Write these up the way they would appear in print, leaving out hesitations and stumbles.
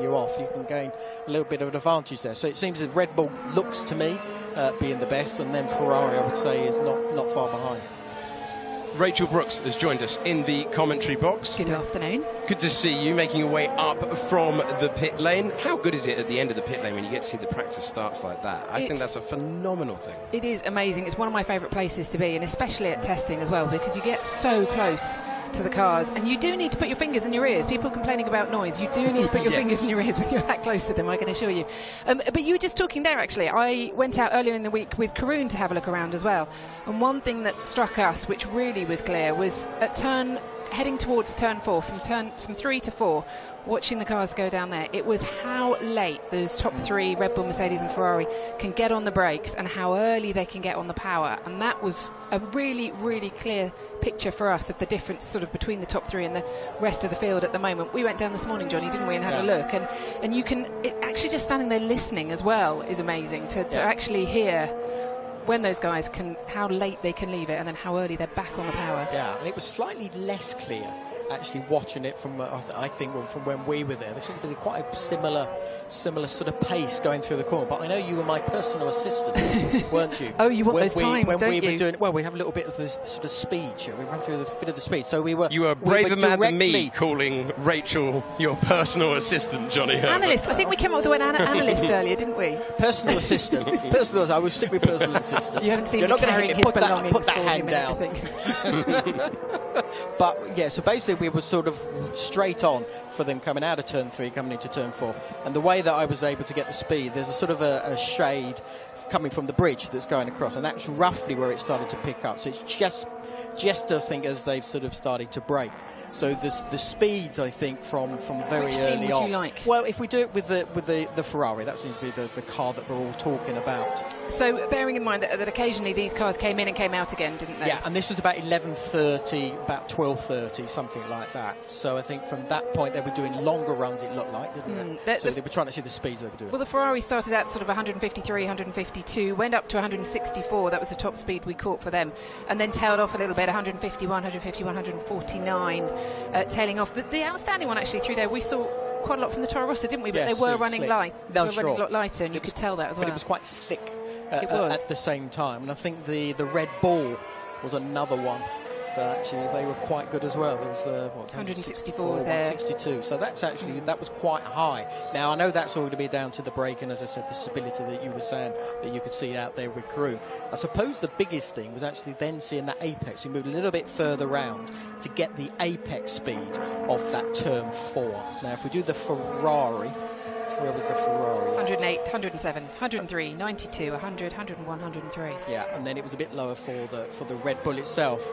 you off, you can gain a little bit of an advantage there. So it seems that Red Bull looks to me being the best, and then Ferrari, I would say, is not far behind. Rachel Brooks has joined us in the commentary box. Good afternoon. Good to see you making your way up from the pit lane. How good is it at the end of the pit lane when you get to see the practice starts like that? I think that's a phenomenal thing. It is amazing. It's one of my favourite places to be, and especially at testing as well, because you get so close to the cars, and you do need to put your fingers in your ears. People complaining about noise, you do need to put your fingers in your ears when you're that close to them, I can assure you. But you were just talking there, actually. I went out earlier in the week with Karun to have a look around as well, and one thing that struck us, which really was clear, was at heading towards turn 4, from 3 to 4, watching the cars go down there, it was how late those top 3, Red Bull, Mercedes and Ferrari, can get on the brakes and how early they can get on the power. And that was a really, really clear picture for us of the difference sort of between the top 3 and the rest of the field at the moment. We went down this morning, Johnny, didn't we, and had a look. And you can, actually just standing there listening as well is amazing to actually hear when those guys can, how late they can leave it and then how early they're back on the power. Yeah, and it was slightly less clear actually watching it from I think from when we were there. There seemed to be quite a similar sort of pace going through the corner. But I know you were my personal assistant, weren't you? Oh, you want those times, when don't we you? were doing, well, we have a little bit of this sort of speed. We ran through a bit of the speed. So we were. You were a braver man than me calling Rachel your personal assistant, Johnny Herbert. Analyst. I think we came up with the word analyst earlier, didn't we? Personal assistant. I will stick with personal assistant. You haven't seen You're me not going to carrying hit me. his Put that belongings hand down. I think. But yeah, so basically we were sort of straight on for them coming out of turn 3, coming into turn 4. And the way that I was able to get the speed, there's a sort of a shade coming from the bridge that's going across, and that's roughly where it started to pick up. So it's just I think as they've sort of started to brake. So the speeds, I think, from very Which early team would on. you like? Well, if we do it with the Ferrari, that seems to be the car that we're all talking about. So bearing in mind that occasionally these cars came in and came out again, didn't they? Yeah, and this was about 11:30, about 12:30, something like that. So I think from that point they were doing longer runs, it looked like, didn't it? So they were trying to see the speeds they were doing. Well, the Ferrari started out sort of 153, 152, went up to 164. That was the top speed we caught for them, and then tailed off a little bit, 151, 151, 149, tailing off. The outstanding one actually through there, we saw quite a lot from the Toro Rosso, didn't we? But yeah, they were running light. No, they were running a lot lighter, and you could tell that as well. But it was quite slick it was. at the same time. And I think the Red Bull was another one. But actually, they were quite good as well. There was 164 was there. 162. So that was quite high. Now I know that's all going to be down to the brake, and as I said, the stability that you were saying that you could see out there with Karun. I suppose the biggest thing was actually then seeing that apex. We moved a little bit further round to get the apex speed of that turn 4. Now, if we do the Ferrari. Where was the Ferrari? 108, 107, 103, 92, 100, 101, 103. Yeah, and then it was a bit lower for the Red Bull itself.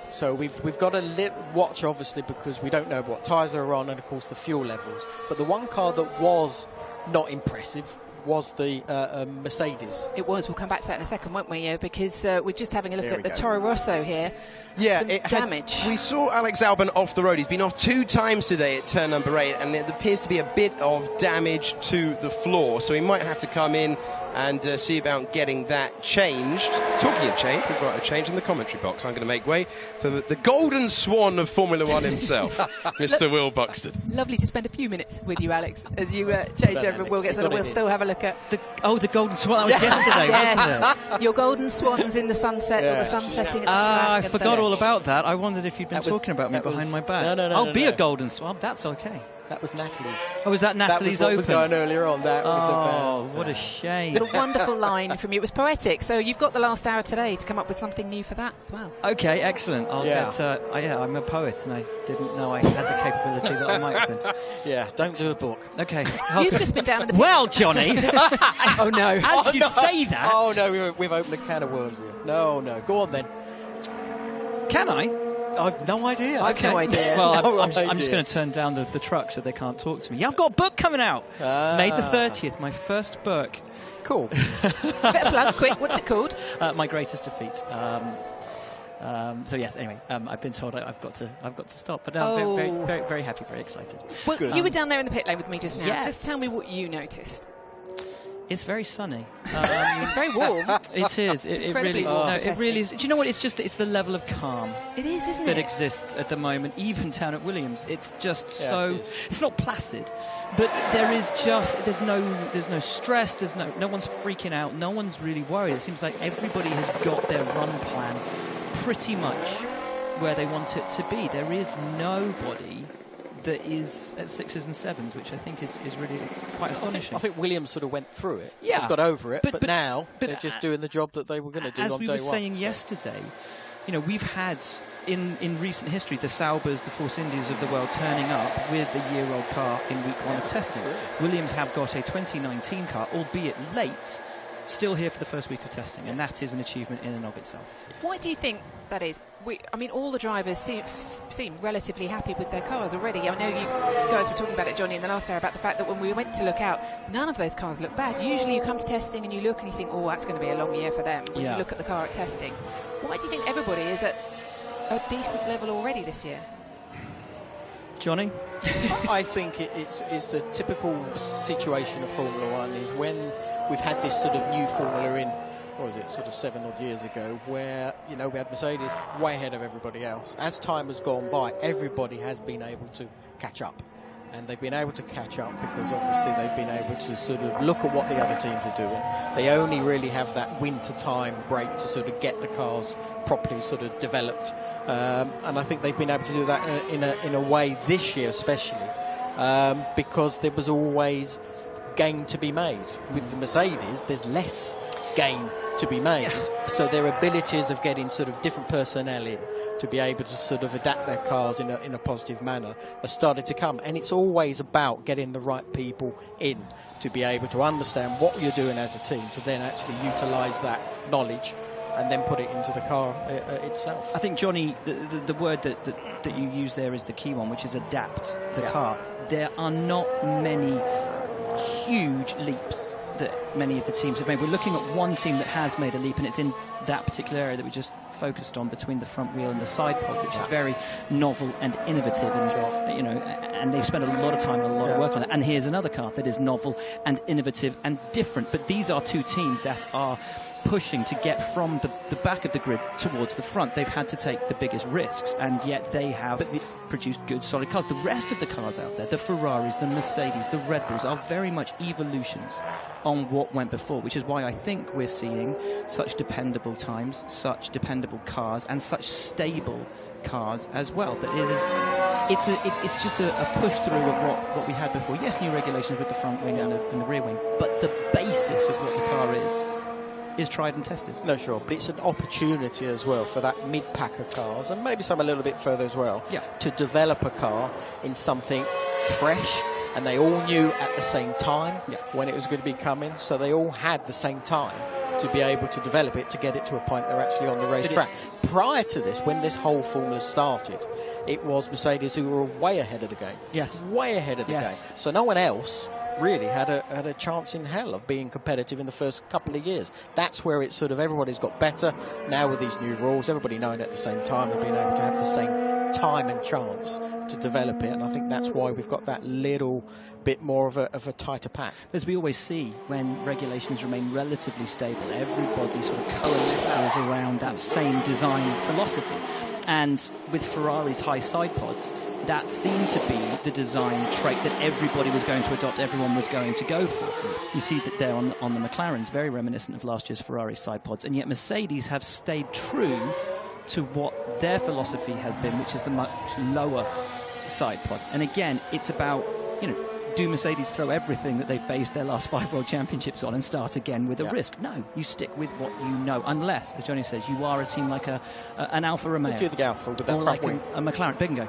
So we've got to watch, obviously, because we don't know what tyres are on and, of course, the fuel levels. But the one car that was not impressive was the Mercedes. It was. We'll come back to that in a second, won't we? Because we're just having a look at the Toro Rosso here. Yeah, damage. We saw Alex Albon off the road. He's been off 2 times today at turn number 8, and it appears to be a bit of damage to the floor. So he might have to come in and see about getting that changed. Talking of change, we've got a change in the commentary box. I'm going to make way for the golden swan of Formula One himself, Mr. Will Buxton. Lovely to spend a few minutes with you, Alex, as you change over. We'll get started. We'll still have a look at the golden swan. That was yesterday, wasn't it? Your golden swans in the sunset, or the sun setting at the track. I forgot all about that. I wondered if you'd been talking about me behind my back. No, I'll be a golden swan. That's okay. That was Natalie's. Oh, was that Natalie's Open? Open? Was going earlier on. That was about. What a shame. The wonderful line from you. It was poetic. So you've got the last hour today to come up with something new for that as well. Okay, excellent. I'll get. I'm a poet, and I didn't know I had the capability that I might have been. Yeah, don't do a book. Okay. You've just been down in the. Well, Johnny. Oh no! As you say that. Oh no, we've opened a can of worms here. No, go on then. Can I? I've no idea. I've no idea. Well, I'm just going to turn down the truck so they can't talk to me. Yeah, I've got a book coming out. May the 30th, my first book. Cool. Better plug, quick. What's it called? My Greatest Defeat. So yes. Anyway, I've been told I've got to stop, but I'm very happy, very excited. Well, you were down there in the pit lane with me just now. Yes. Just tell me what you noticed. It's very sunny. It's very warm. It is. It really. warm No, for it really is. testing. Do you know what? It's the level of calm It is, isn't that it? exists at the moment, even down at Williams. It's just Yeah, so. it is. It's not placid, but there's no stress. There's no one's freaking out. No one's really worried. It seems like everybody has got their run plan pretty much where they want it to be. There is nobody that is at 6s and 7s, which I think is really quite astonishing. I think Williams sort of went through it. Yeah. They've got over it, but now but they're just doing the job that they were going to do as on we day were one. saying so. yesterday, we've had in recent history the Saubers, the Force Indies of the world turning up with the year-old car in week one of testing. Absolutely. Williams have got a 2019 car, albeit late, still here for the first week of testing, and that is an achievement in and of itself. Why do you think that is? All the drivers seem relatively happy with their cars already. I know you guys were talking about it, Johnny, in the last hour, about the fact that when we went to look out, none of those cars look bad. Usually you come to testing and you look and you think, oh, that's going to be a long year for them when you look at the car at testing. Why do you think everybody is at a decent level already this year? Johnny? I think it's the typical situation of Formula One is when we've had this sort of new formula in, what was it, sort of 7 odd years ago, where, we had Mercedes way ahead of everybody else. As time has gone by, everybody has been able to catch up. And they've been able to catch up because obviously they've been able to sort of look at what the other teams are doing. They only really have that winter time break to sort of get the cars properly sort of developed. And I think they've been able to do that in a way this year especially, because there was always gain to be made. With the Mercedes, there's less gain to be made. So their abilities of getting sort of different personnel in to be able to sort of adapt their cars in a positive manner has started to come. And it's always about getting the right people in to be able to understand what you're doing as a team, to then actually utilise that knowledge and then put it into the car itself. I think, Johnny, the word that you use there is the key one, which is adapt the car. There are not many huge leaps that many of the teams have made. We're looking at one team that has made a leap, and it's in that particular area that we just focused on between the front wheel and the side pod, which is very novel and innovative, and and they've spent a lot of time and a lot of work on it. And here's another car that is novel and innovative and different. But these are two teams that are pushing to get from the back of the grid towards the front. They've had to take the biggest risks, and yet they have produced good, solid cars. The rest of the cars out there, the Ferraris, the Mercedes, the Red Bulls, are very much evolutions on what went before, which is why I think we're seeing such dependable times, such dependable cars, and such stable cars as well. That it's just a push through of what we had before. Yes, new regulations with the front wing and the rear wing, but the basis of what the car is tried and tested. No, sure, but it's an opportunity as well for that mid-packer cars, and maybe some a little bit further as well, to develop a car in something fresh, and they all knew at the same time when it was going to be coming, so they all had the same time to be able to develop it, to get it to a point they're actually on the racetrack. Prior to this, when this whole formula started, it was Mercedes who were way ahead of the game. Yes. Way ahead of the game. So no one else really had a chance in hell of being competitive in the first couple of years. That's where it's sort of everybody's got better. Now with these new rules, everybody knowing at the same time and being able to have the same time and chance to develop it. And I think that's why we've got that little bit more of a tighter pack. As we always see, when regulations remain relatively stable, everybody sort of coalesces around that same design philosophy. And with Ferrari's high side pods, that seemed to be the design trait that everybody was going to adopt, everyone was going to go for. You see that there on the McLarens, very reminiscent of last year's Ferrari side pods, and yet Mercedes have stayed true to what their philosophy has been, which is the much lower side pod. And again, it's about, do Mercedes throw everything that they've based their last 5 World Championships on and start again with a risk? No, you stick with what you know, unless, as Johnny says, you are a team like an Alfa Romeo. Do the Alfa with that or front like wing. a McLaren bingo.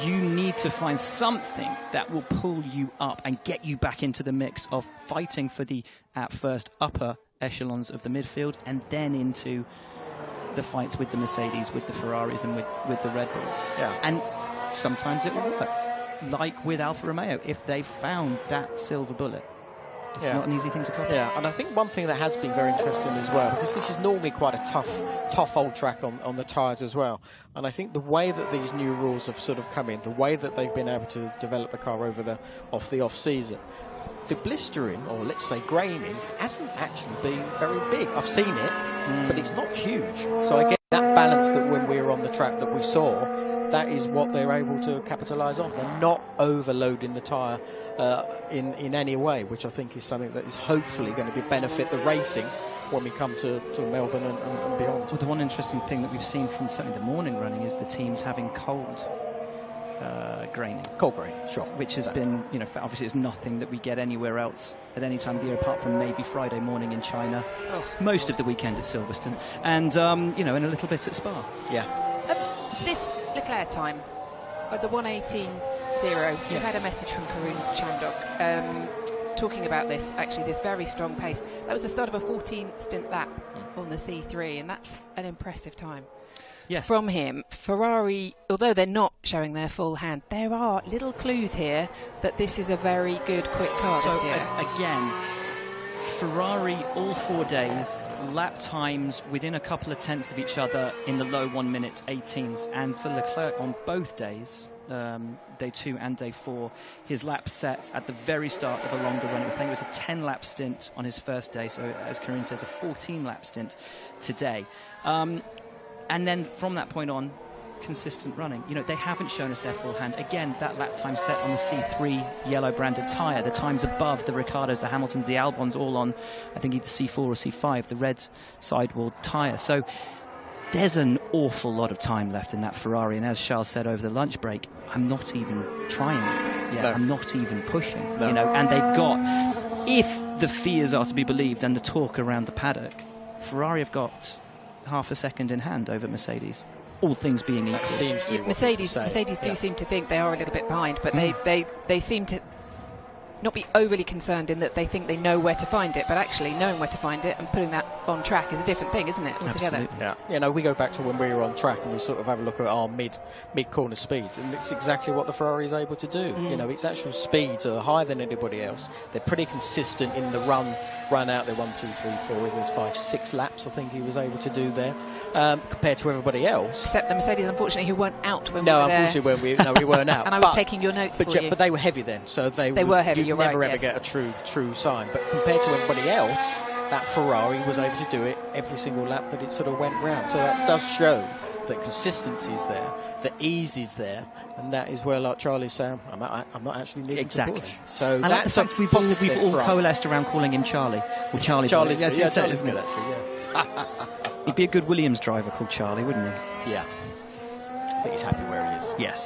You need to find something that will pull you up and get you back into the mix of fighting for the, at first, upper echelons of the midfield, and then into the fights with the Mercedes, with the Ferraris, and with the Red Bulls. And sometimes it will work. Like with Alfa Romeo, if they found that silver bullet. It's not an easy thing to copy. And I think one thing that has been very interesting as well, because this is normally quite a tough old track on the tyres as well, and I think the way that these new rules have sort of come in, the way that they've been able to develop the car over the off season, the blistering, or let's say graining, hasn't actually been very big. I've seen it, but it's not huge. So I get that balance that when we were on the track that we saw, that is what they're able to capitalise on. They're not overloading the tyre in any way, which I think is something that is hopefully going to benefit the racing when we come to Melbourne and beyond. Well, the one interesting thing that we've seen from certainly the morning running is the teams having cold graining. Cold grain, sure. Which has been, obviously it's nothing that we get anywhere else at any time of the year apart from maybe Friday morning in China, most of the weekend at Silverstone, and, in a little bit at Spa. Yeah. This Leclerc time, the 1:18.0, we've had a message from Karun Chandok talking about this very strong pace. That was the start of a 14 stint lap on the C3, and that's an impressive time. Yes. From him. Ferrari, although they're not showing their full hand, there are little clues here that this is a very good quick car this year. Again, Ferrari all 4 days, lap times within a couple of tenths of each other in the low 1 minute 18s, and for Leclerc on both days, day 2 and day 4, his lap set at the very start of a longer run. I think it was a 10 lap stint on his first day, so as Karun says, a 14 lap stint today. And then from that point on, consistent running. They haven't shown us their full hand. Again, that lap time set on the C3 yellow branded tyre, the times above the Ricciardos, the Hamiltons, the Albons, all on, I think, either C4 or C5, the red sidewall tyre. So there's an awful lot of time left in that Ferrari. And as Charles said over the lunch break, I'm not even trying. I'm not even pushing. And they've got, if the fears are to be believed and the talk around the paddock, Ferrari have got half a second in hand over Mercedes, all things being equal. Mercedes do seem to think they are a little bit behind, but they seem to not be overly concerned in that they think they know where to find it, but actually knowing where to find it and putting that on track is a different thing, isn't it, altogether? Absolutely. Yeah. We go back to when we were on track and we sort of have a look at our mid-corner speeds, and it's exactly what the Ferrari is able to do. Its actual speeds are higher than anybody else. They're pretty consistent in the run out there, 1, 2, 3, 4, it was 5, 6 laps I think he was able to do there, compared to everybody else. Except the Mercedes, unfortunately, who weren't out when we were there. No, unfortunately, we weren't out. And I was taking your notes for you. But they were heavy then, so they were heavy. You'd never ever get a true sign. But compared to everybody else, that Ferrari was able to do it every single lap that it sort of went round. So that does show that consistency is there, the ease is there, and that is where, like Charlie's saying, I'm not actually needing to push. So and that's like we've all coalesced around calling him Charlie. Or Charlie. Charlie's good, actually, He'd be a good Williams driver called Charlie, wouldn't he? Yeah. I think he's happy where he is. Yes.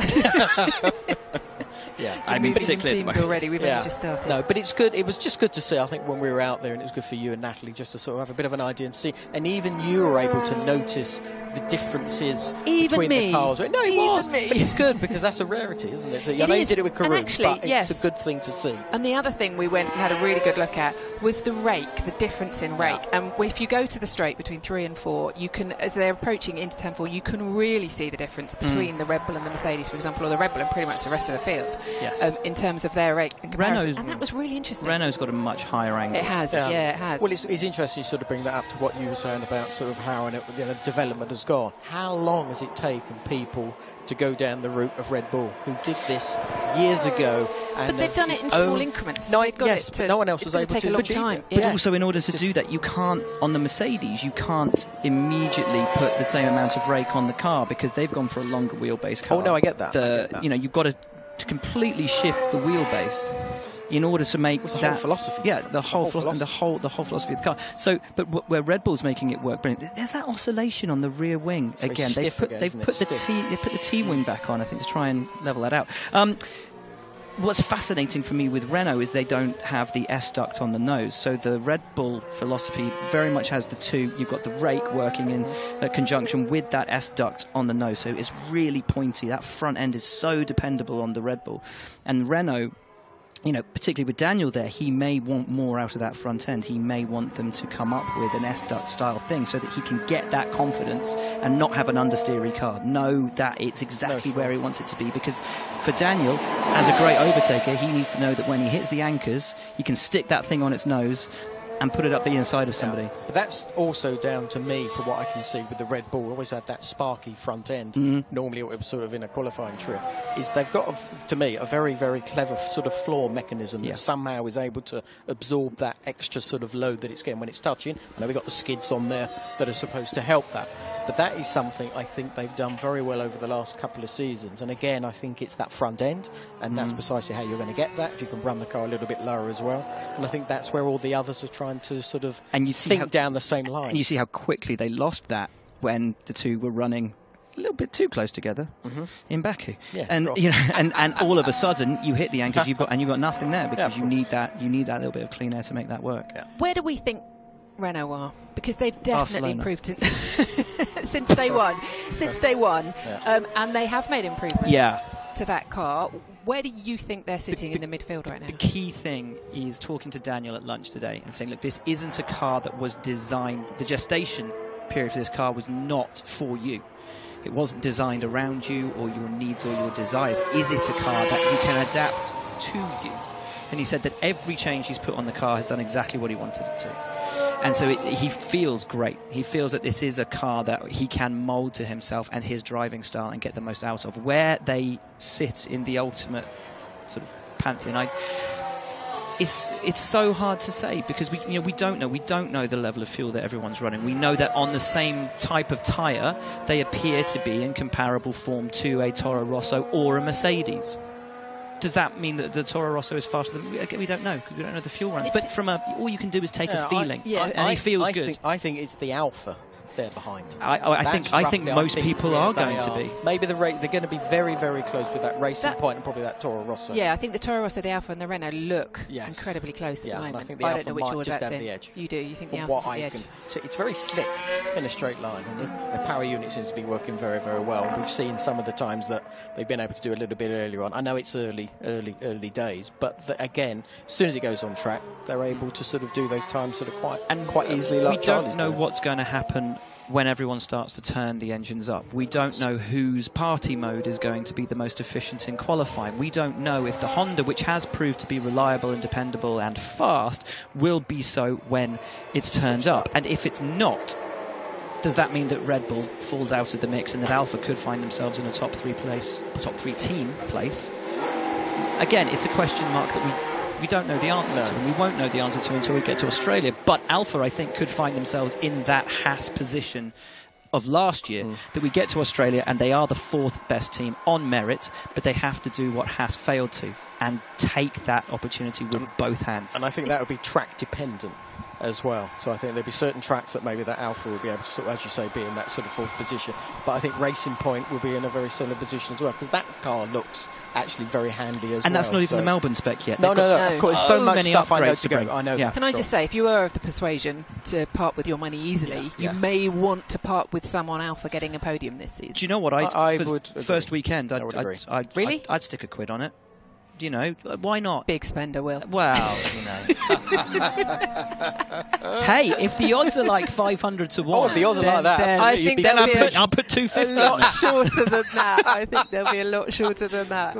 Yeah, I mean, particularly teams already. We've only just started. No, but it's good. It was just good to see. I think when we were out there, and it was good for you and Natalie just to sort of have a bit of an idea and see. And even you were able to notice the differences between the cars. No, it was. But it's good because that's a rarity, isn't it? So, I know you did it with Karun, but it's a good thing to see. And the other thing we went and had a really good look at was the rake, the difference in rake. And if you go to the straight between 3 and 4, you can, as they're approaching into turn 4, you can really see the difference between the Red Bull and the Mercedes, for example, or the Red Bull and pretty much the rest of the field. Yes. In terms of their rake and comparison. And that was really interesting. Renault's got a much higher angle. It has, it has. Well, it's interesting you sort of bring that up to what you were saying about sort of how development has gone. How long has it taken people to go down the route of Red Bull, who did this years ago? But they've done it in small increments. No, but no one else was able to take a long time. But also, in order to do that, you can't, on the Mercedes, you can't immediately put the same amount of rake on the car because they've gone for a longer wheelbase car. Oh, no, I get that. You've got to completely shift the wheelbase in order to make that whole philosophy. Yeah, the whole philosophy of the car. So, but where Red Bull's making it work brilliant, there's that oscillation on the rear wing again. They've put the T wing back on, I think, to try and level that out. What's fascinating for me with Renault is they don't have the S duct on the nose. So the Red Bull philosophy very much has the two. You've got the rake working in conjunction with that S duct on the nose. So it's really pointy. That front end is so dependable on the Red Bull. And Renault, particularly with Daniel there, he may want more out of that front end. He may want them to come up with an S-duct style thing so that he can get that confidence and not have an understeery car. Know that it's exactly where he wants it to be. Because for Daniel, as a great overtaker, he needs to know that when he hits the anchors, he can stick that thing on its nose, and put it up the inside of somebody. But that's also down to me, for what I can see with the Red Bull. Always had that sparky front end. Normally, it was sort of in a qualifying trip. Is they've got, to me, a very, very clever sort of floor mechanism that somehow is able to absorb that extra sort of load that it's getting when it's touching. I know we've got the skids on there that are supposed to help that. But that is something I think they've done very well over the last couple of seasons. And again, I think it's that front end, and that's precisely how you're going to get that, if you can run the car a little bit lower as well. And I think that's where all the others are trying to sort of think down the same line. And you see how quickly they lost that when the two were running a little bit too close together in Baku. Yeah, and sure. you know, and all of a sudden you hit the anchors, you've got nothing there, because you need that little bit of clean air to make that work. Yeah. Where do we think Renault are? Because they've definitely Barcelona. improved since day one. Since day one. And they have made improvements to that car. Where do you think they're sitting in the midfield right now? The key thing is talking to Daniel at lunch today and saying, look, this isn't a car that was designed, the gestation period for this car was not for you. It wasn't designed around you or your needs or your desires. Is it a car that you can adapt to you? And he said that every change he's put on the car has done exactly what he wanted it to. And so he feels great. He feels that this is a car that he can mould to himself and his driving style and get the most out of. Where they sit in the ultimate sort of pantheon, it's so hard to say, because we don't know. We don't know the level of fuel that everyone's running. We know that on the same type of tyre, they appear to be in comparable form to a Toro Rosso or a Mercedes. Does that mean that the Toro Rosso is faster than... We don't know, because we don't know the fuel runs. But all you can do is take a feeling, and he feels good. I think it's the Alpha they're behind. I think most people are going to be. Maybe they're going to be very, very close with that Racing Point and probably that Toro Rosso. Yeah, I think the Toro Rosso, the Alpha, and the Renault look incredibly close at the moment. And I think the I Alpha don't know which might order just that's have in. the edge. You do? You think From the Alpha's what the I edge? can see, it's very slick in a straight line, and the power unit seems to be working very, very well. We've seen some of the times that they've been able to do a little bit earlier on. I know it's early days, but again, as soon as it goes on track, they're able to sort of do those times sort of quite easily. Like we don't know what's going to happen when everyone starts to turn the engines up. We don't know whose party mode is going to be the most efficient in qualifying. We don't know if the Honda, which has proved to be reliable and dependable and fast, will be so when it's turned up. And if it's not, does that mean that Red Bull falls out of the mix and that Alpha could find themselves in a top three team place? Again, it's a question mark that we don't know the answer to, and we won't know the answer to until we get to Australia. But Alpha, I think, could find themselves in that Haas position of last year, that we get to Australia and they are the fourth best team on merit, but they have to do what Haas failed to and take that opportunity with both hands. And I think that would be track dependent as well. So I think there'll be certain tracks that maybe that Alpha will be able to, sort of, as you say, be in that sort of fourth position. But I think Racing Point will be in a very similar position as well, because that car looks actually very handy as well. And that's not even the Melbourne spec yet. No. Of course, so much many stuff I know upgrades to go. I know. Can I just say, if you are of the persuasion to part with your money easily, you may want to part with some on Alpha getting a podium this season. Do you know what? I would first weekend, Really? I'd stick a quid on it. You know, why not? Big spender, Will. Well, you know. Hey, if the odds are like 500 to 1, if the odds are like that, I think I'll put 250 a lot on it. shorter than that. I think they'll be a lot shorter than that.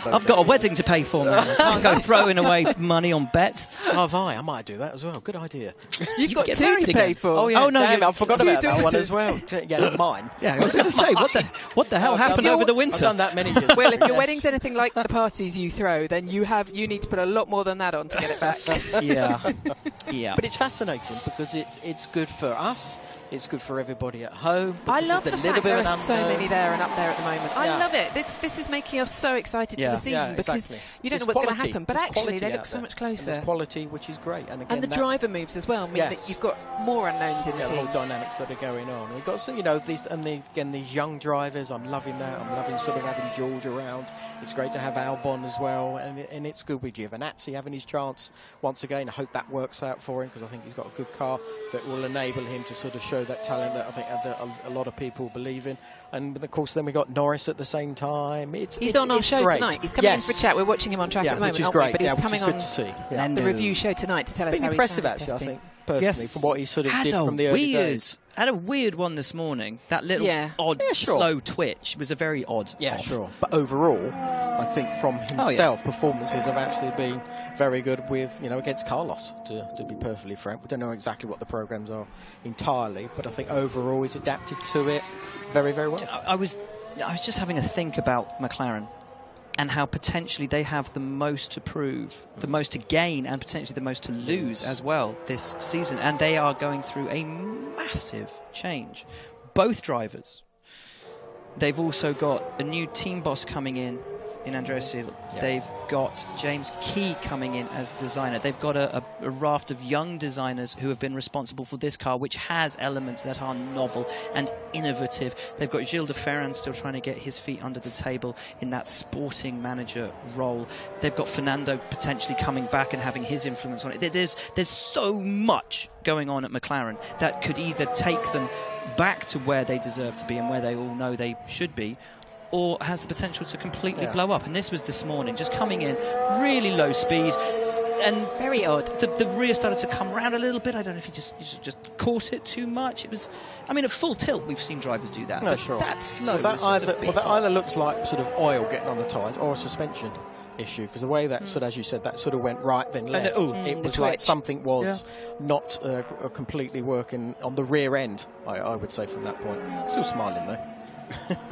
I've got a wedding to pay for now. I can't go throwing away money on bets. Oh, have I might do that as well. Good idea. You've got get two married to pay again. for. Oh, yeah. Oh, no, I forgot about that one daughters. as well. Yeah, mine. Yeah, I was going to say, what the hell happened over the winter? I've done that many years. Well, if your Yes. wedding's anything like the parties you throw, then you need to put a lot more than that on to get it back. Yeah. But it's fascinating because it's good for us. It's good for everybody at home. I love the there's a fact little bit there of are an so unknown. many there and up there at the moment. I Yeah. love it. This is making us so excited for the season because exactly. you don't There's know what's going to quality. happen. But There's actually, quality they look out so there. much And closer. there's quality, which is great. And again, And the driver moves as well mean that you've got more unknowns in the the whole team. dynamics that are going on. We've got to see, these young drivers. I'm loving that. I'm loving sort of having George around. It's great to have Albon as well, and it's good with Giovinazzi having his chance once again. I hope that works out for him because I think he's got a good car that will enable him to sort of show that talent that I think a lot of people believe in. And of course, then we got Norris at the same time. He's on our show great. tonight. He's coming in for a chat. We're watching him on track at the moment, which is aren't great. we? But he's which coming is good on to see. the review show tonight to tell us Been how impressive, he's found his actually, I testing. think, personally, from what he sort of did from the early days. had a weird one this morning. That little odd, slow twitch was a very odd. Yeah, off. sure. But overall, I think from himself, performances have actually been very good with, against Carlos, to be perfectly frank. We don't know exactly what the programs are entirely, but I think overall he's adapted to it very, very well. I was just having a think about McLaren and how potentially they have the most to prove, the most to gain, and potentially the most to lose as well this season. And they are going through a massive change. Both drivers. They've also got a new team boss coming in Andrea Seidl. They've got James Key coming in as designer. They've got a raft of young designers who have been responsible for this car, which has elements that are novel and innovative. They've got Gilles de Ferran still trying to get his feet under the table in that sporting manager role. They've got Fernando potentially coming back and having his influence on it. There's so much going on at McLaren that could either take them back to where they deserve to be and where they all know they should be, or has the potential to completely blow up. And this was this morning, just coming in really low speed, and very odd. The rear started to come round a little bit. I don't know if he just caught it too much. It was, at full tilt we've seen drivers do that. No, but sure. That slow. That either looks like sort of oil getting on the tyres or a suspension issue, because the way that as you said, that sort of went right then left. It was like something was not completely working on the rear end. I would say from that point. Still smiling though.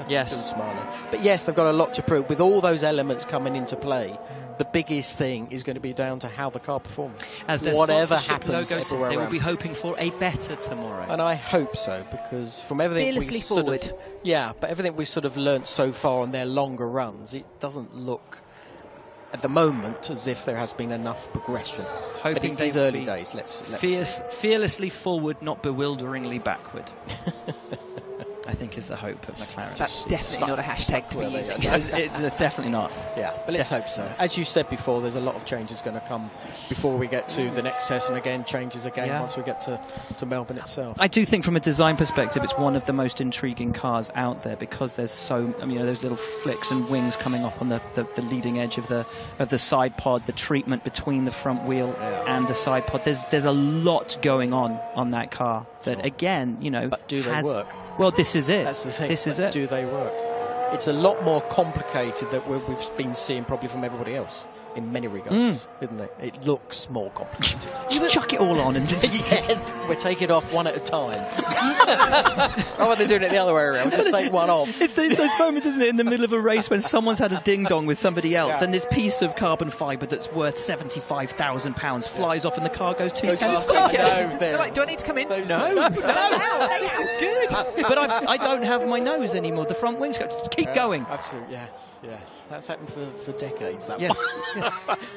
Yes. Still smiling. But yes, they've got a lot to prove. With all those elements coming into play, the biggest thing is going to be down to how the car performs. As their whatever sponsorship happens, logo says, they will be hoping for a better tomorrow. And I hope so, because from everything fearlessly forward. But everything we've sort of learnt so far on their longer runs, it doesn't look at the moment as if there has been enough progression. Hoping but in these early days, let's fearlessly forward, not bewilderingly backward. I think is the hope of McLaren. That's definitely not a hashtag to be using. It's definitely not. Yeah, but let's hope so. As you said before, there's a lot of changes going to come before we get to the next test, and again, changes again once we get to Melbourne itself. I do think from a design perspective, it's one of the most intriguing cars out there, because there's those little flicks and wings coming up on the leading edge of the side pod, the treatment between the front wheel and the side pod. There's a lot going on that car that, again, But do they work? Well, this is it. That's the thing. This is it. Do they work? It's a lot more complicated than we've been seeing probably from everybody else in many regards, isn't it? It looks more complicated. Just chuck it all on and yes, we take it off one at a time. Oh, they're doing it the other way around. Just take one off. It's those moments, isn't it, in the middle of a race when someone's had a ding-dong with somebody else and this piece of carbon fibre that's worth £75,000 flies off and the car goes too fast. Do I need to come in? No. It's good. But I don't have my nose anymore. The front wings keep going. Absolutely, yes. That's happened for decades. That yes.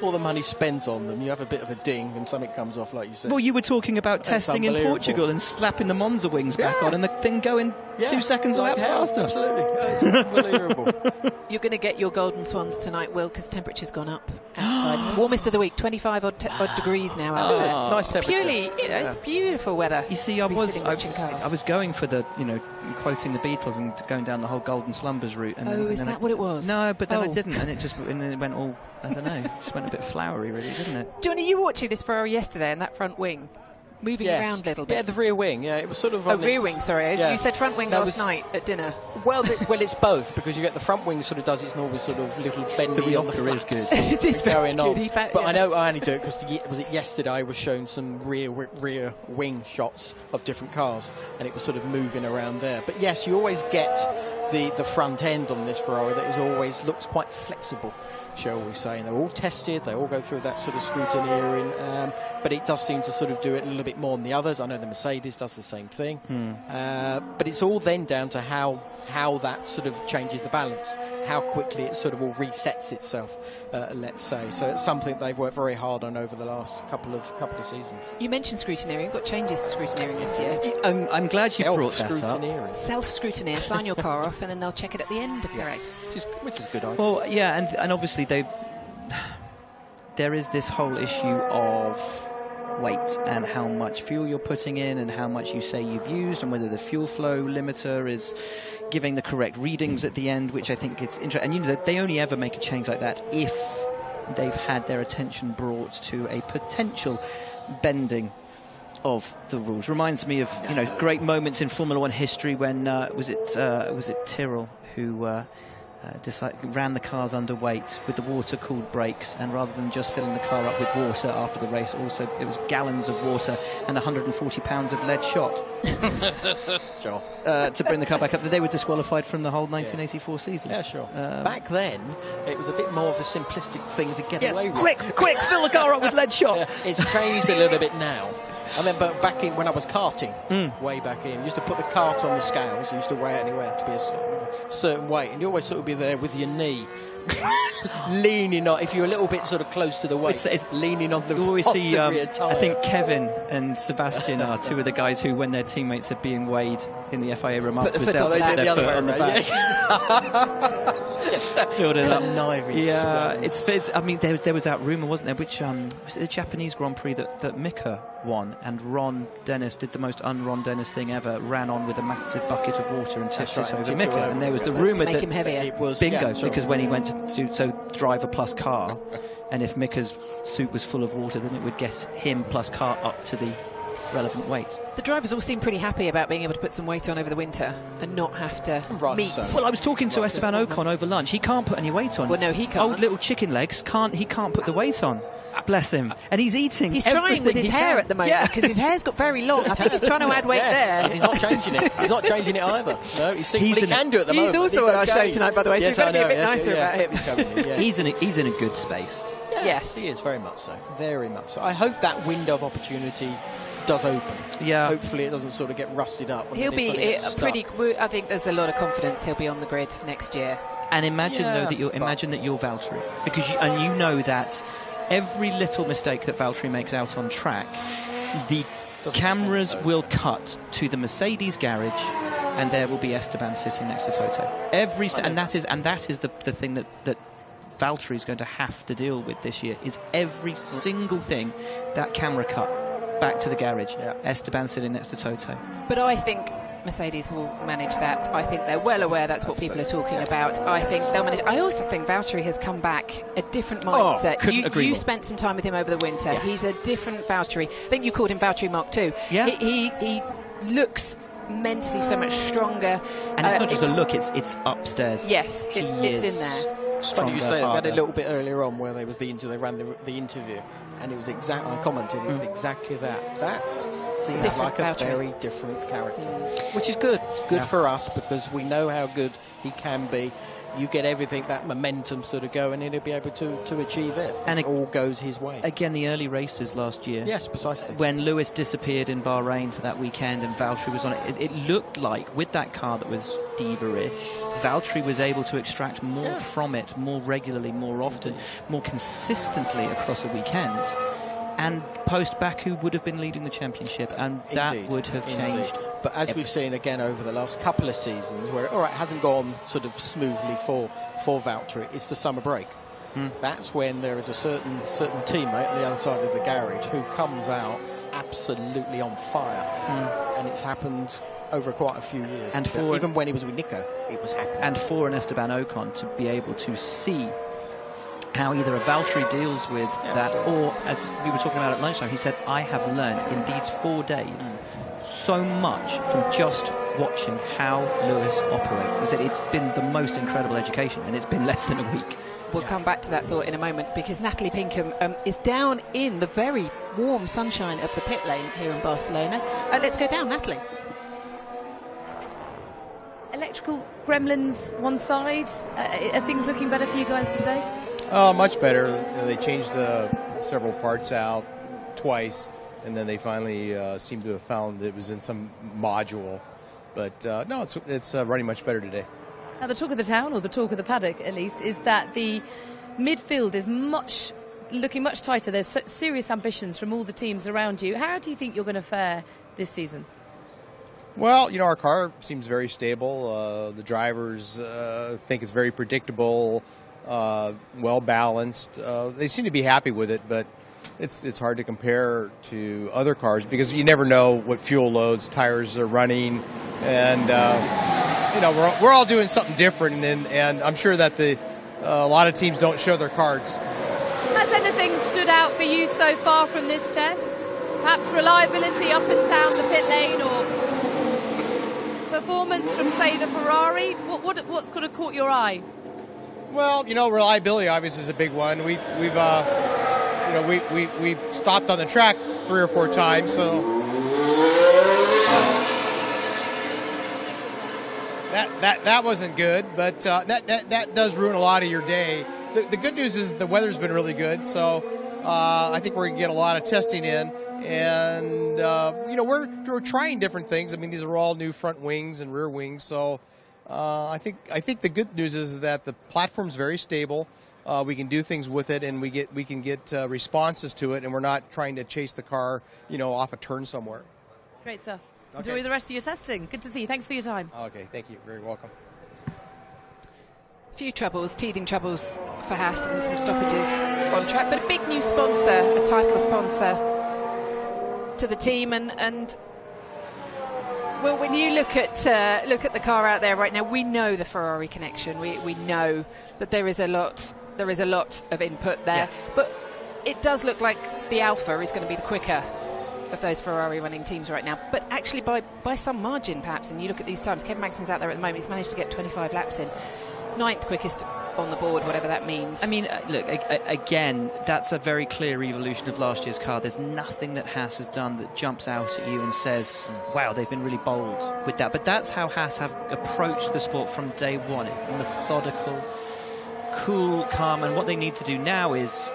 all the money spent on them, you have a bit of a ding and something comes off, like you said. Well, you were talking about testing in Portugal and slapping the Monza wings back on and the thing going 2 seconds a lap faster. Absolutely. It's unbelievable. You're going to get your golden swans tonight, Will, because temperature's gone up outside. It's the warmest of the week, 25 odd degrees now out there. Nice temperature. Purely, it's beautiful weather. You see, I was going for the, quoting the Beatles and going down the whole Golden Slumbers route. And is that what it was? No, but then I didn't, and it went all, I don't know, just went a bit flowery, really, didn't it? Johnny, you were watching this Ferrari yesterday and that front wing moving around a little bit. Yeah, the rear wing. Yeah, it was sort of. Rear wing. Sorry, you said front wing last night at dinner. Well, it's both, because you get the front wing sort of does its normal sort of little bendy on the front. Is good. It is going on. But I know I only do it because was it yesterday I was shown some rear wing shots of different cars, and it was sort of moving around there. But yes, you always get the front end on this Ferrari that always looks quite flexible, shall we say. And they're all tested, they all go through that sort of scrutineering, but it does seem to sort of do it a little bit more than the others. I know the Mercedes does the same thing, but it's all then down to how that sort of changes the balance, how quickly it sort of all resets itself, let's say. So it's something they've worked very hard on over the last couple of seasons. You mentioned scrutineering. You've got changes to scrutineering this year. I'm glad you brought that up. Self-scrutineer. Sign your car off and then they'll check it at the end of the race. Which is good idea. Well, yeah, and obviously there is this whole issue of weight and how much fuel you're putting in and how much you say you've used and whether the fuel flow limiter is giving the correct readings at the end, which I think it's interesting. And they only ever make a change like that if they've had their attention brought to a potential bending of the rules. Reminds me of great moments in Formula One history when was it Tyrrell who ran the cars underweight with the water-cooled brakes, and rather than just filling the car up with water after the race, also it was gallons of water and 140 pounds of lead shot Sure. to bring the car back up. They were disqualified from the whole 1984 season. Yeah, sure. Back then, it was a bit more of a simplistic thing to get away with. Quick, fill the car up with lead shot. It's changed a little bit now. I remember back in when I was karting, way back in, used to put the cart on the scales. You used to weigh it anyway, have to be a certain weight, and you always sort of be there with your knee leaning on. If you're a little bit sort of close to the weight, it's leaning on the. You always on see. the rear tyre. I think Kevin and Sebastian are two of the guys who, when their teammates are being weighed in the FIA remarks, put the foot on the other way on the around. back. Filled it up. Yeah, it's. I mean, there was that rumor, wasn't there? Which was it the Japanese Grand Prix that Mika won, and Ron Dennis did the most un-Ron Dennis thing ever, ran on with a massive bucket of water and tipped it over Mika, and there was the rumor make that him heavier. It was bingo, because when he went to driver plus car, and if Mika's suit was full of water, then it would get him plus car up to the relevant weight. The drivers all seem pretty happy about being able to put some weight on over the winter and not have to meet. So. Well, I was talking to Esteban Ocon over lunch. He can't put any weight on. Well, no, he can't. Old little chicken legs he can't put the weight on. Bless him. And he's eating. He's trying with his hair at the moment because his hair's got very long. I think he's trying to add weight there. And he's not changing it. He's not changing it either. No, he can do it at the moment. He's also on our show tonight, by the way, so yes, we've got to be a bit nicer about him. He's in a good space. Yes, he is, very much so. Very much so. I hope that window of opportunity does open. Yeah. Hopefully it doesn't sort of get rusted up. He'll be pretty. I think there's a lot of confidence he'll be on the grid next year. And imagine that you're Valtteri, because you know that every little mistake that Valtteri makes out on track, the cameras will cut to the Mercedes garage, and there will be Esteban sitting next to Toto. And that is the thing that Valtteri is going to have to deal with this year, is every single thing that camera cut back to the garage. Esteban sitting next to Toto. But I think Mercedes will manage that. I think they're well aware that's what people are talking about. I think they'll manage. I also think Valtteri has come back a different mindset. You spent some time with him over the winter. Yes. He's a different Valtteri. I think you called him Valtteri Mark II. Yeah. He looks mentally so much stronger. And it's not just a look, it's upstairs. Yes, it's in there. It's funny you say it. We had a little bit earlier on where they ran the interview, and it was exactly, I commented, it was exactly that. That seems like a very different character, which is good. Good for us, because we know how good he can be. You get everything, that momentum sort of going, and he'll be able to achieve it. And it all goes his way. Again, the early races last year. Yes, precisely. When Lewis disappeared in Bahrain for that weekend and Valtteri was on it, it looked like, with that car that was diva-ish, Valtteri was able to extract more from it, more regularly, more often, more consistently across a weekend. And post-Baku would have been leading the championship, and that would have changed. But as we've seen again over the last couple of seasons, where it hasn't gone sort of smoothly for Valtteri, it's the summer break. That's when there is a certain teammate on the other side of the garage who comes out absolutely on fire, and it's happened over quite a few years. And even when he was with Nico, it was happening. And for an Esteban Ocon to be able to see how either a Valtteri deals with that, or, as we were talking about at lunchtime, he said, I have learned in these 4 days so much from just watching how Lewis operates. He said it's been the most incredible education, and it's been less than a week. We'll come back to that thought in a moment, because Natalie Pinkham is down in the very warm sunshine of the pit lane here in Barcelona. Let's go down, Natalie. Electrical gremlins one side. Are things looking better for you guys today? Much better. They changed several parts out twice, and then they finally seem to have found it was in some module. But no, it's running much better today. Now, the talk of the town, or the talk of the paddock at least, is that the midfield is looking much tighter. There's serious ambitions from all the teams around you. How do you think you're going to fare this season? Well, our car seems very stable. The drivers think it's very predictable. Well balanced. They seem to be happy with it, but it's hard to compare to other cars because you never know what fuel loads, tires are running, and we're all doing something different. And I'm sure that a lot of teams don't show their cards. Has anything stood out for you so far from this test? Perhaps reliability up and down the pit lane, or performance from, say, the Ferrari? What's kind of caught your eye? Well, reliability obviously is a big one. We've stopped on the track 3 or 4 times, so that wasn't good. But that does ruin a lot of your day. The good news is the weather's been really good, so I think we're gonna get a lot of testing in, and we're trying different things. I mean, these are all new front wings and rear wings, so. I think the good news is that the platform's very stable. We can do things with it, and we can get responses to it, and we're not trying to chase the car, off a turn somewhere. Great stuff. Okay. Enjoy the rest of your testing. Good to see you. Thanks for your time. Okay, thank you. Very welcome. Few troubles, teething troubles for Haas and some stoppages on track, but a big new sponsor, a title sponsor to the team, and well, when you look at the car out there right now, we know the Ferrari connection. We know that there is a lot of input there. Yes. But it does look like the Alpha is going to be the quicker of those Ferrari running teams right now. But actually by some margin, perhaps. And you look at these times. Kevin Magson's out there at the moment. He's managed to get 25 laps in. 9th quickest on the board, whatever that means. I mean, look, again, that's a very clear evolution of last year's car. There's nothing that Haas has done that jumps out at you and says, wow, they've been really bold with that. But that's how Haas have approached the sport from day one. Methodical, cool, calm. And what they need to do now is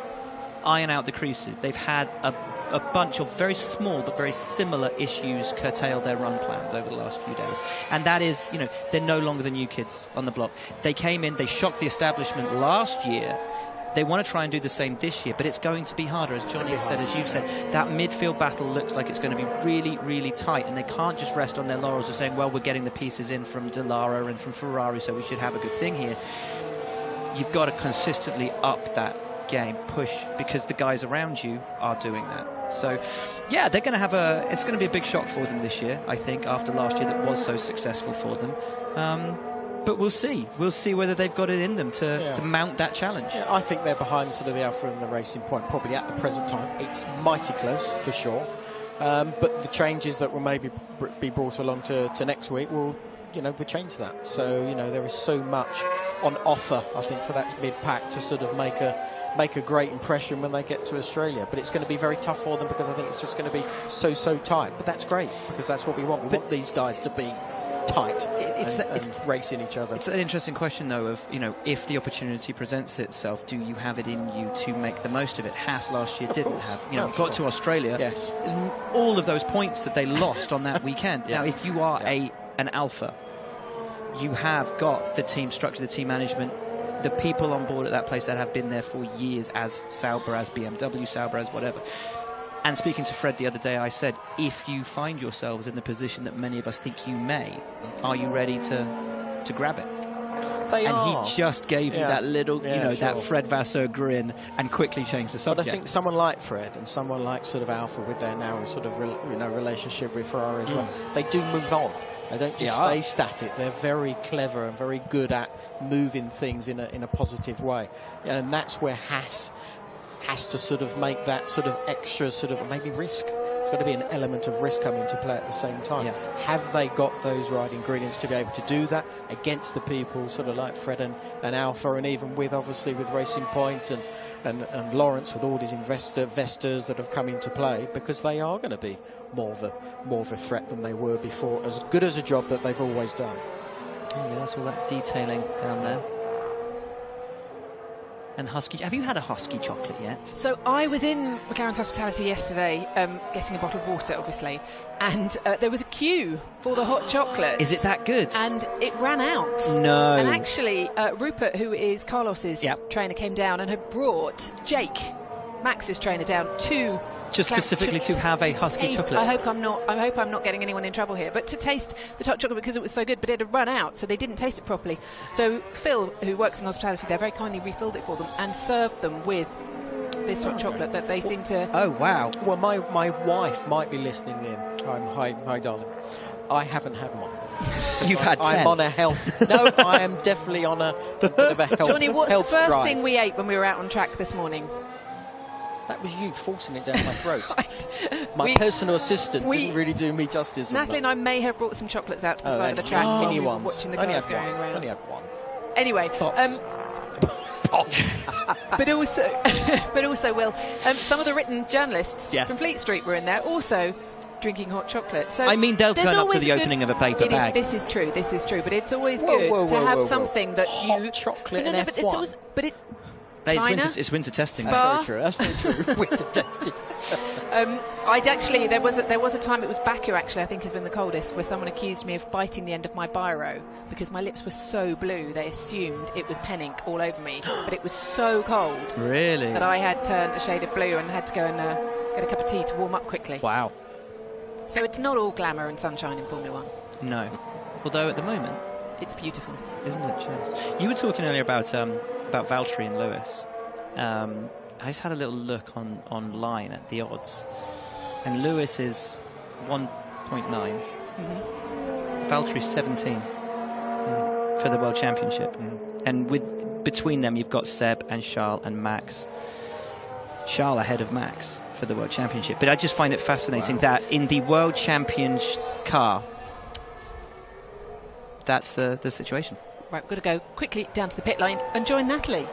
iron out the creases. They've had a bunch of very small but very similar issues curtail their run plans over the last few days. And that is, they're no longer the new kids on the block. They came in, they shocked the establishment last year. They want to try and do the same this year, but it's going to be harder. As Johnny said, as you've said, that midfield battle looks like it's going to be really, really tight, and they can't just rest on their laurels of saying, well, we're getting the pieces in from Dallara and from Ferrari, so we should have a good thing here. You've got to consistently up that game, push, because the guys around you are doing that. So yeah, they're going to have it's going to be a big shock for them this year, I think, after last year that was so successful for them. But we'll see whether they've got it in them to mount that challenge. Yeah, I think they're behind sort of the Alpha and the Racing Point probably at the present time. It's mighty close for sure, but the changes that will maybe be brought along to next week will change that. So there is so much on offer, I think, for that mid-pack to sort of make a great impression when they get to Australia. But it's going to be very tough for them because I think it's just going to be so tight. But that's great because that's what we want. We want these guys to be tight and racing each other. It's an interesting question, though, of if the opportunity presents itself, do you have it in you to make the most of it? Haas last year didn't have. Got to Australia. Yes. All of those points that they lost on that weekend. Yeah. Now, if you are an Alpha, you have got the team structure, the team management, the people on board at that place that have been there for years, as Sauber, as BMW, Sauber, as whatever. And speaking to Fred the other day, I said, if you find yourselves in the position that many of us think you may, are you ready to grab it? They and are. He just gave you that little, that Fred Vasseur grin and quickly changed the subject. But I think someone like Fred and someone like sort of Alpha with their now sort of relationship with Ferrari as well, they do move on. They don't just stay static. They're very clever and very good at moving things in a positive way. And that's where Haas has to sort of make that sort of extra sort of maybe risk. It's got to be an element of risk coming into play at the same time. Yeah. Have they got those right ingredients to be able to do that against the people sort of like Fred and Alpha, and even with obviously with Racing Point and Lawrence with all these investors that have come into play, because they are going to be more of a threat than they were before, as good as a job that they've always done. Yeah, that's all that detailing down there. And Husky, have you had a Husky chocolate yet? So I was in McLaren's Hospitality yesterday, getting a bottle of water, obviously, and there was a queue for the hot chocolate. Is it that good? And it ran out. No. And actually, Rupert, who is Carlos's trainer, came down and had brought Jake, Max's trainer, down to just specifically to have a Husky chocolate. I hope I'm not getting anyone in trouble here, but to taste the hot chocolate because it was so good, but it had run out, so they didn't taste it properly. So Phil, who works in hospitality there, very kindly refilled it for them and served them with this hot chocolate that they seem to. Oh wow! Well, my wife might be listening in. Hi, darling. I haven't had one. You've had 10. I'm on a health. No, I am definitely on a bit of a health. Johnny, what's health the first drive. thing we ate when we were out on track this morning? That was you forcing it down my throat. My personal assistant didn't really do me justice. Natalie and I may have brought some chocolates out to the side of the track while we were watching the cars going around. Only had one. Anyway, but also, Will, some of the written journalists from Fleet Street were in there, also drinking hot chocolate. So I mean, they'll turn up to the opening of a paper bag. This is true, but it's always good to have something that hot chocolate and F1. It's winter testing. That's very true. Winter testing. There was a time, it was Baku actually, I think has been the coldest, where someone accused me of biting the end of my biro because my lips were so blue. They assumed it was pen ink all over me, but it was so cold. Really? That I had turned a shade of blue and had to go and get a cup of tea to warm up quickly. Wow. So it's not all glamour and sunshine in Formula One. No. Although at the moment, it's beautiful, isn't it? Just. You were talking earlier about Valtteri and Lewis. I just had a little look online at the odds, and Lewis is 1.9. Valtteri's 17 for the World Championship, and between them you've got Seb and Charles and Max. Charles ahead of Max for the World Championship. But I just find it fascinating that in the World Championship car, that's the situation. Right, we've got to go quickly down to the pit lane and join Natalie.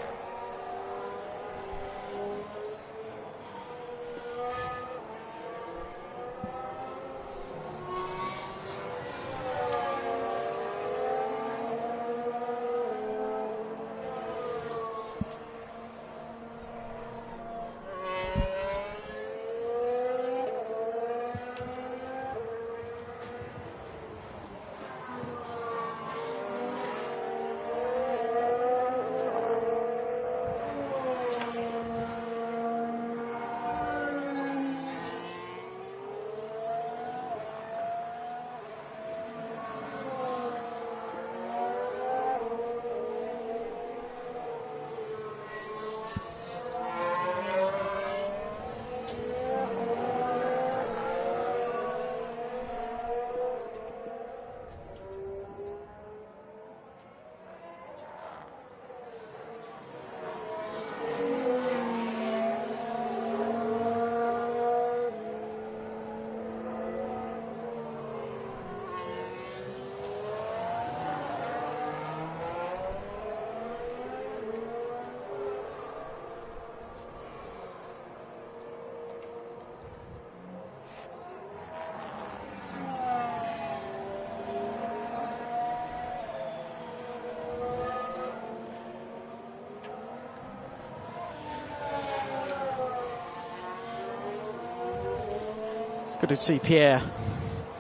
Good to see Pierre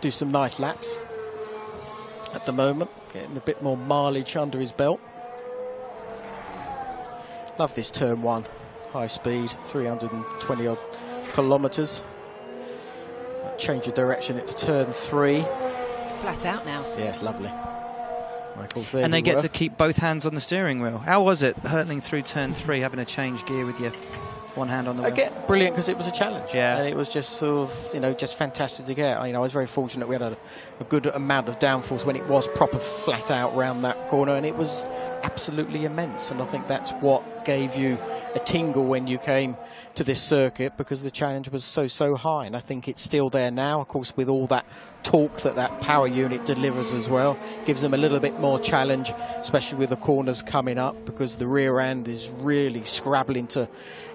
do some nice laps at the moment, getting a bit more mileage under his belt. Love this turn one, high speed, 320 odd kilometres. Change of direction into turn 3. Flat out now. Yes, lovely. Michael's there. And they get to keep both hands on the steering wheel. How was it hurtling through turn 3, having to change gear with your one hand on the wheel? Again, brilliant, because it was a challenge. Yeah. And it was just sort of, just fantastic to get. I was very fortunate we had a good amount of downforce when it was proper flat out round that corner, and it was absolutely immense. And I think that's what gave you a tingle when you came to this circuit, because the challenge was so high. And I think it's still there now, of course, with all that torque that power unit delivers as well. Gives them a little bit more challenge, especially with the corners coming up, because the rear end is really scrabbling to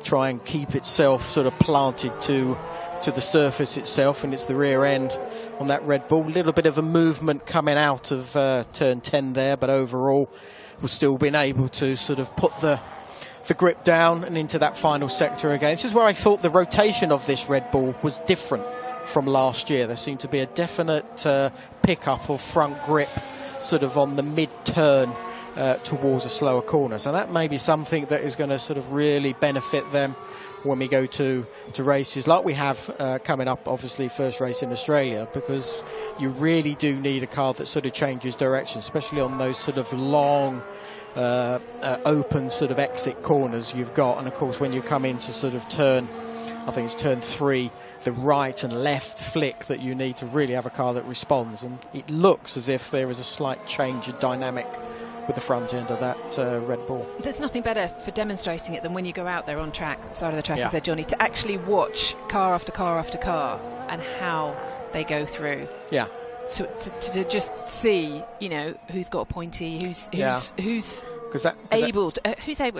try and keep itself sort of planted to the surface itself, and it's the rear end on that Red Bull. A little bit of a movement coming out of turn 10 there, but overall we've still been able to sort of put the grip down and into that final sector again. This is where I thought the rotation of this Red Bull was different from last year. There seemed to be a definite pickup of front grip sort of on the mid-turn towards a slower corner. So that may be something that is going to sort of really benefit them when we go to races like we have coming up, obviously first race in Australia, because you really do need a car that sort of changes direction, especially on those sort of long open sort of exit corners you've got. And of course when you come into sort of turn, I think it's turn 3, the right and left flick that you need to really have a car that responds, and it looks as if there is a slight change of dynamic with the front end of that Red Bull. There's nothing better for demonstrating it than when you go out there on track, side of the track, Yeah. as there, Johnny, to actually watch car after car after car and how they go through. Yeah. To just see, you know, who's got a pointy, who's able to,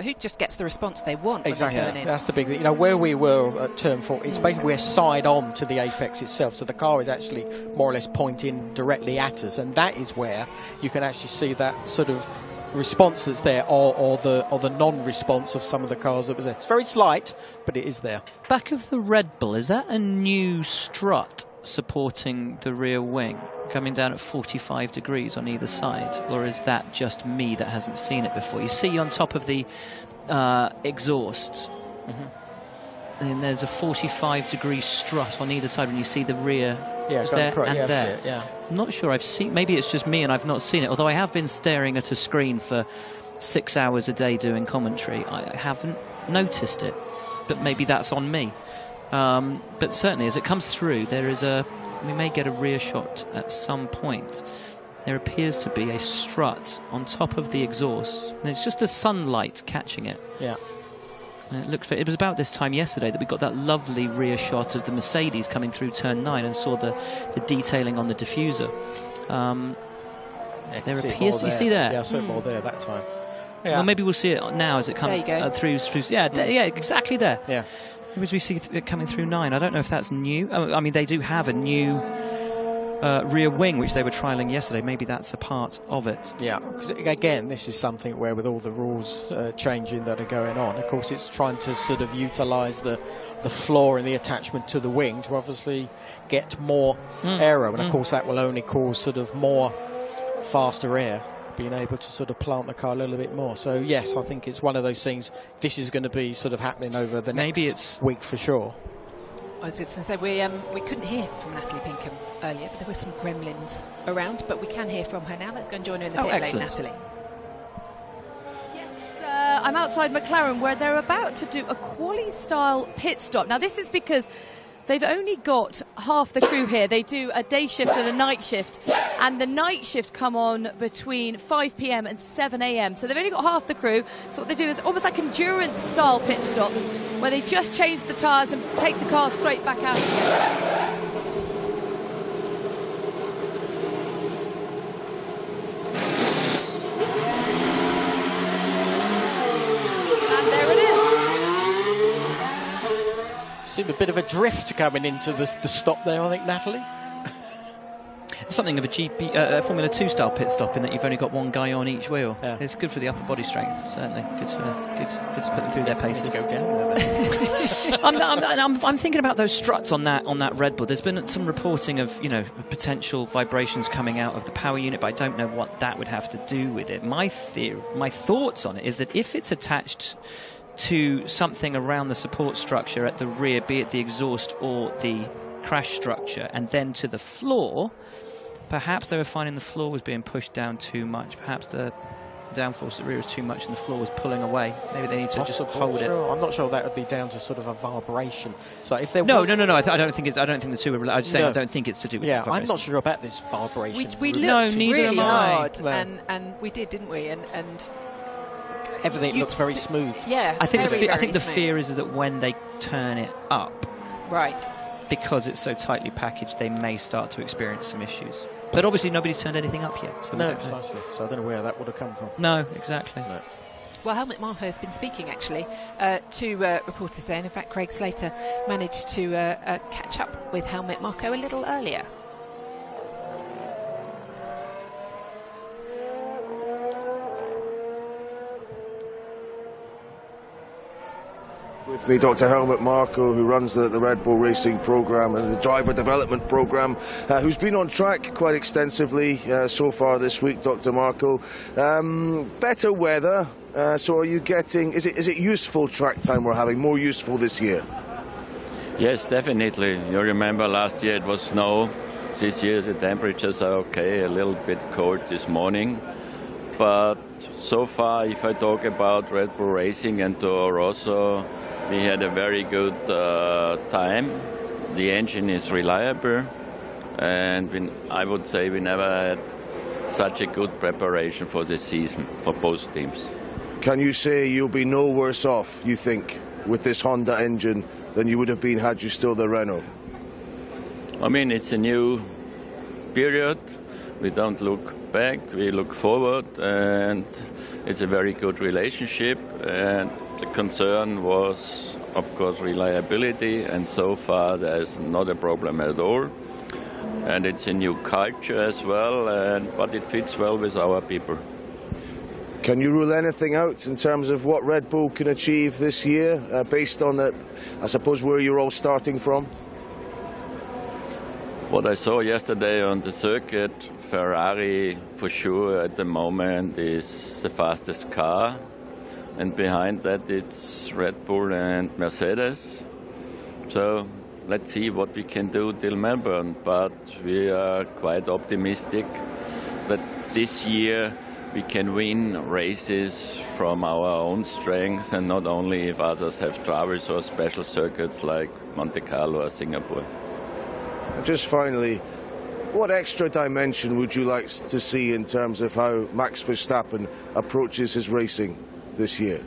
who just gets the response they want. Exactly. When they turn in. That's the big thing. You know, where we were at turn 4, it's basically we're side on to the apex itself, so the car is actually more or less pointing directly at us, and that is where you can actually see that sort of response that's there, or the non-response of some of the cars that was there. It's very slight, but it is there. Back of the Red Bull, is that a new strut supporting the rear wing, coming down at 45 degrees on either side, or is that just me that hasn't seen it before? You see on top of the exhausts, and there's a 45-degree strut on either side when you see the rear. Yeah, there and there. Yeah. I'm not sure I've seen. Maybe it's just me and I've not seen it. Although I have been staring at a screen for 6 hours a day doing commentary, I haven't noticed it. But maybe that's on me. But certainly, as it comes through, we may get a rear shot at some point. There appears to be a strut on top of the exhaust, and it's just the sunlight catching it. Yeah. And it was about this time yesterday that we got that lovely rear shot of the Mercedes coming through turn 9 and saw the detailing on the diffuser. There appears to be. See there? Yeah, I saw it more there that time. Yeah. Well, maybe we'll see it now as it comes through. Yeah, exactly there. Yeah. As we see it coming through 9, I don't know if that's new. I mean, they do have a new rear wing, which they were trialling yesterday. Maybe that's a part of it. Yeah, because again, this is something where with all the rules changing that are going on, of course, it's trying to sort of utilise the floor and the attachment to the wing to obviously get more aero. And of course, that will only cause sort of more faster air, being able to sort of plant the car a little bit more. So yes, I think it's one of those things. This is going to be sort of happening over the next week for sure. I was just going to say we couldn't hear from Natalie Pinkham earlier, but there were some gremlins around. But we can hear from her now. Let's go and join her in the pit lane, Natalie. Yes, I'm outside McLaren where they're about to do a quali-style pit stop. Now this is because they've only got half the crew here. They do a day shift and a night shift, and the night shift come on between 5 p.m. and 7 a.m. So they've only got half the crew. So what they do is almost like endurance-style pit stops, where they just change the tyres and take the car straight back out again. And there it is. Seemed a bit of a drift coming into the stop there, I think, Natalie. Something of a Formula 2 style pit stop in that you've only got one guy on each wheel. Yeah. It's good for the upper body strength, certainly. Good to put them through their paces. Go down I'm thinking about those struts on that Red Bull. There's been some reporting of potential vibrations coming out of the power unit, but I don't know what that would have to do with it. My thoughts on it is that if it's attached to something around the support structure at the rear, be it the exhaust or the crash structure, and then to the floor, perhaps they were finding the floor was being pushed down too much. Perhaps the downforce at the rear was too much and the floor was pulling away. Maybe they need to just hold it. I'm not sure that would be down to sort of a vibration. So if there no. was... I don't think the two are. I don't think it's to do with. Yeah, vibration. I'm not sure about this vibration. We looked neither really am I. hard, No. and we did, didn't we? And everything looks very smooth. Yeah, I think very the smooth. fear is that when they turn it up, right, because it's so tightly packaged, they may start to experience some issues. But obviously, nobody's turned anything up yet. So No, precisely. So I don't know where that would have come from. No, exactly. No. Well, Helmut Marko has been speaking, actually, to reporters there. And in fact, Craig Slater managed to catch up with Helmut Marko a little earlier. With me, Dr. Helmut Marko, who runs the Red Bull Racing Programme and the Driver Development Programme, who's been on track quite extensively so far this week, Dr. Marko. Better weather, so are you getting... Is it useful track time we're having, more useful this year? Yes, definitely. You remember last year it was snow. This year the temperatures are okay, a little bit cold this morning. But so far, if I talk about Red Bull Racing and Toro Rosso, we had a very good time. The engine is reliable, and I would say we never had such a good preparation for the season for both teams. Can you say you'll be no worse off, you think, with this Honda engine than you would have been had you still the Renault? I mean, it's a new period. We don't look back, we look forward, and it's a very good relationship. And the concern was, of course, reliability, and so far there's not a problem at all. And it's a new culture as well, but it fits well with our people. Can you rule anything out in terms of what Red Bull can achieve this year, based on that, I suppose, where you're all starting from? What I saw yesterday on the circuit, Ferrari for sure at the moment is the fastest car, and behind that it's Red Bull and Mercedes. So let's see what we can do till Melbourne, but we are quite optimistic that this year we can win races from our own strengths, and not only if others have troubles or special circuits like Monte Carlo or Singapore. Just finally, what extra dimension would you like to see in terms of how Max Verstappen approaches his racing this year?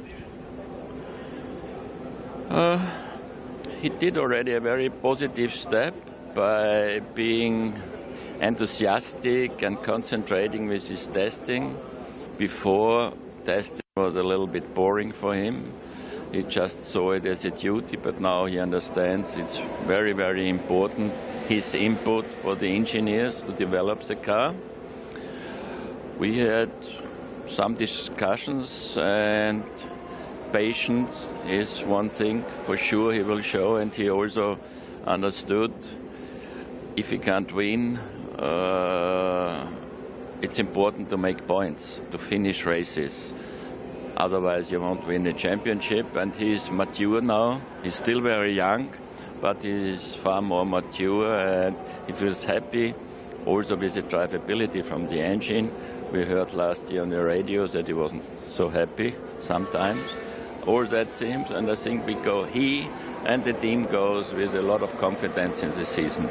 He did already a very positive step by being enthusiastic and concentrating with his testing. Before, testing was a little bit boring for him. He just saw it as a duty, but now he understands it's very, very important, his input for the engineers to develop the car. We had some discussions, and patience is one thing for sure he will show, and he also understood if he can't win, it's important to make points, to finish races. Otherwise you won't win the championship, and he's mature now. He's still very young, but he's far more mature, and he feels happy also with the drivability from the engine. We heard last year on the radio that he wasn't so happy sometimes. All that seems, and I think he and the team goes with a lot of confidence in the season.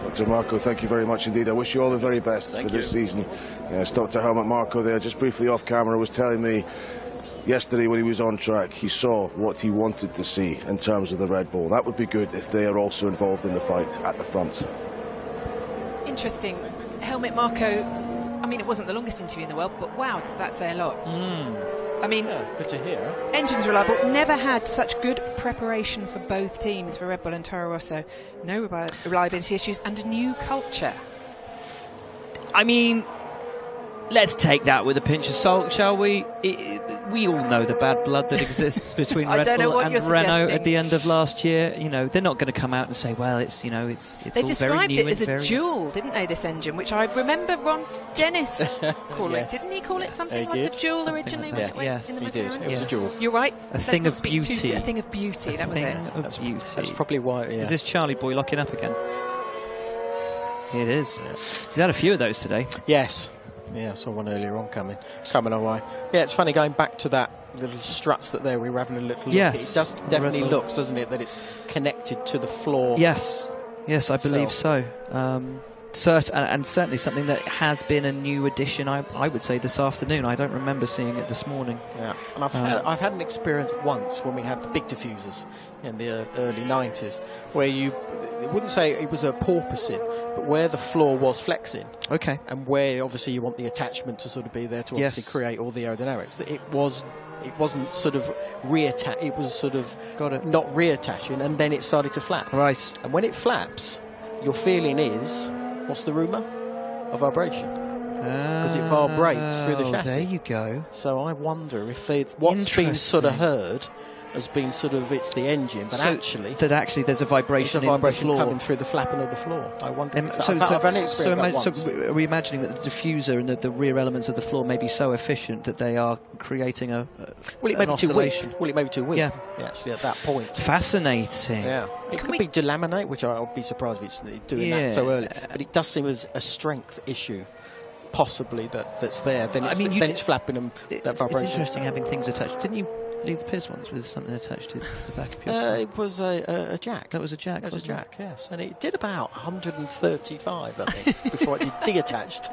Dr. Marco, thank you very much indeed. I wish you all the very best for this season. Yes, Dr. Helmut Marko there, just briefly off camera, was telling me yesterday when he was on track, he saw what he wanted to see in terms of the Red Bull. That would be good if they are also involved in the fight at the front. Interesting. Helmut Marko, I mean, it wasn't the longest interview in the world, but wow, did that say a lot. I mean, good to hear. Engines reliable. Never had such good preparation for both teams, for Red Bull and Toro Rosso. No reliability issues and a new culture. I mean, let's take that with a pinch of salt, shall we? We all know the bad blood that exists between Red Bull and Renault at the end of last year. You know, they're not going to come out and say, well, it's they all very described new it as a jewel, didn't they, this engine, which I remember Ron Dennis calling it. Didn't he call it something like a jewel something originally? Like yes, he did. It was a jewel. You're right. A thing of beauty. A thing of beauty, that was it. That's beauty. That's probably why, Is this Charlie boy locking up again? It is. Yeah. He's had a few of those today. Yes. Yeah, I saw one earlier on coming our way. Yeah, it's funny going back to that little struts that we were having a little look. Yes. It does definitely looks, doesn't it, that it's connected to the floor. Yes, I believe so. And certainly something that has been a new addition, I would say, this afternoon. I don't remember seeing it this morning. Yeah, and I've had an experience once when we had the big diffusers in the early 90s, where you wouldn't say it was a porpoising, but where the floor was flexing. Okay. And where obviously you want the attachment to sort of be there to obviously create all the aerodynamics. It wasn't sort of reattach. It was sort of not reattaching, and then it started to flap. Right. And when it flaps, your feeling is, what's the rumour? A vibration. Because it vibrates through the chassis. There you go. So I wonder if what's been sort of heard has been sort of it's the engine, but actually there's a vibration in the floor coming through the flapping of the floor. I wonder. So are we imagining that the diffuser and the rear elements of the floor may be so efficient that they are creating an oscillation? It may be too weak. Yeah, actually at that point. Fascinating. Yeah, it could be delaminate, which I'll be surprised if it's doing that so early. But it does seem as a strength issue. Possibly that's there. Then it's flapping and that vibration. It's interesting having things attached. Didn't you leave the Piz ones with something attached to the back of your It was a jack. That was a jack. That was a wasn't it? jack, yes. And it did about 135, I think, before it detached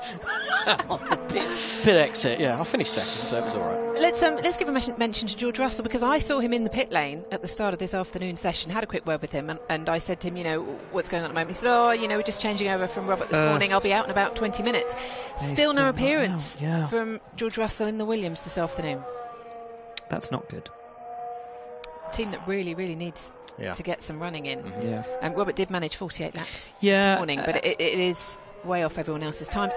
on the pit exit. Yeah, I finished second, so it was all right. Let's give a mention to George Russell, because I saw him in the pit lane at the start of this afternoon session, had a quick word with him, and I said to him, you know, what's going on at the moment? He said, we're just changing over from Robert this morning. I'll be out in about 20 minutes. Still no appearance from George Russell in the Williams this afternoon. That's not good. Team that really, really needs to get some running in. Mm-hmm. Yeah. And Robert did manage 48 laps this morning, but it is way off everyone else's times.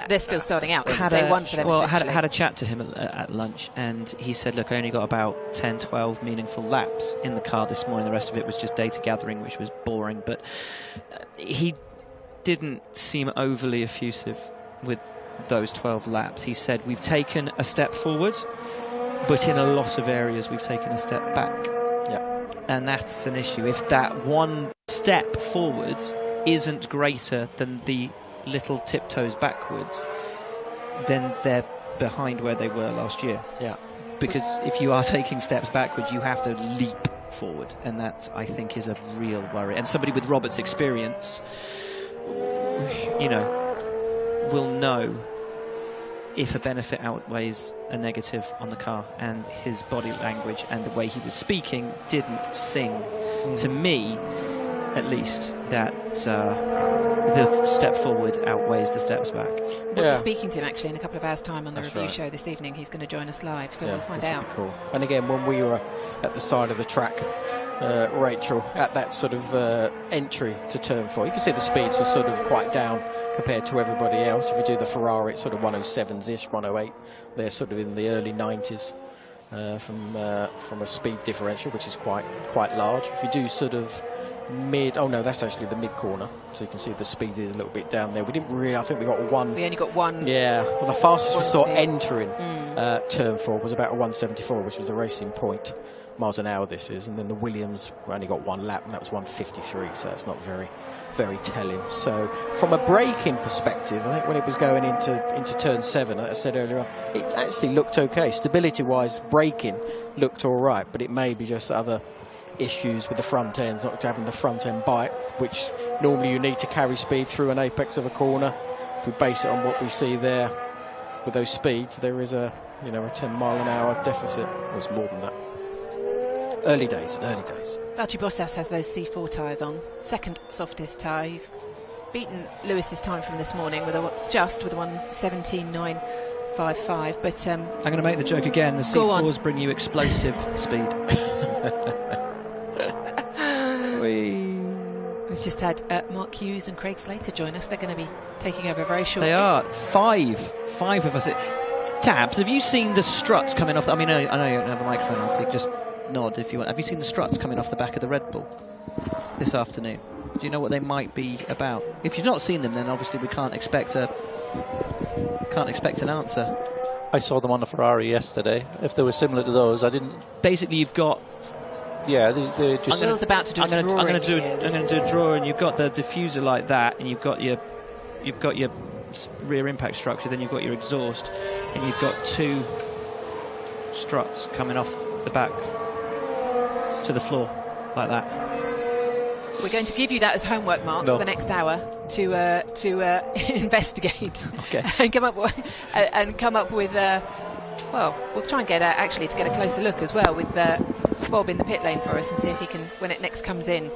They're still starting out. Had day one for them. Well, had a chat to him at lunch, and he said, look, I only got about 10, 12 meaningful laps in the car this morning. The rest of it was just data gathering, which was boring. But he didn't seem overly effusive with those 12 laps. He said, we've taken a step forward, but in a lot of areas we've taken a step back. Yeah. And that's an issue. If that one step forward isn't greater than the little tiptoes backwards, then they're behind where they were last year. Yeah. Because if you are taking steps backwards, you have to leap forward, and that, I think, is a real worry. And somebody with Robert's experience, you know, will know if a benefit outweighs a negative on the car, and his body language and the way he was speaking didn't sing to me, at least, that the step forward outweighs the steps back. We'll be speaking to him actually in a couple of hours' time on the review right. show this evening. He's going to join us live, so we'll find out. Cool. And again, when we were at the side of the track, Rachel, at that sort of entry to turn 4, you can see the speeds were sort of quite down compared to everybody else. If you do the Ferrari, it's sort of 107s-ish, 108. They're sort of in the early 90s from a speed differential, which is quite large. If you do sort of that's actually the mid corner, so you can see the speed is a little bit down there. We didn't really, I think we only got one. Yeah, well, the fastest we saw entering turn 4 was about a 174, which was the racing point miles an hour this is, and then the Williams only got one lap, and that was 153, so that's not very, very telling. So from a braking perspective, I think when it was going into turn 7, as I said earlier on, it actually looked okay. Stability wise, braking looked all right, but it may be just other issues with the front ends, not having the front end bite, which normally you need to carry speed through an apex of a corner. If we base it on what we see there with those speeds, there is a 10 mile an hour deficit. It was more than that. Early days. Valtteri Bottas has those C4 tyres on, second softest tyre. He's beaten Lewis's time from this morning with a 1:17.955. But I'm going to make the joke again. The C4s bring you explosive speed. We've just had Mark Hughes and Craig Slater join us. They're going to be taking over very shortly. They are. Five of us. Tabs, have you seen the struts coming off? I mean, I know you don't have a microphone, so just nod if you want. Have you seen the struts coming off the back of the Red Bull this afternoon? Do you know what they might be about? If you've not seen them, then obviously we can't expect an answer. I saw them on the Ferrari yesterday. If they were similar to those, I didn't. Basically, you've got. Yeah, they just. Will's about to do a drawing. I'm going to do a drawing. You've got the diffuser like that, and you've got your rear impact structure. Then you've got your exhaust, and you've got two struts coming off the back to the floor like that. We're going to give you that as homework, Mark, for the next hour to investigate. Okay. and come up with. Well, we'll try and get to get a closer look as well with Bob in the pit lane for us, and see if he can, when it next comes in,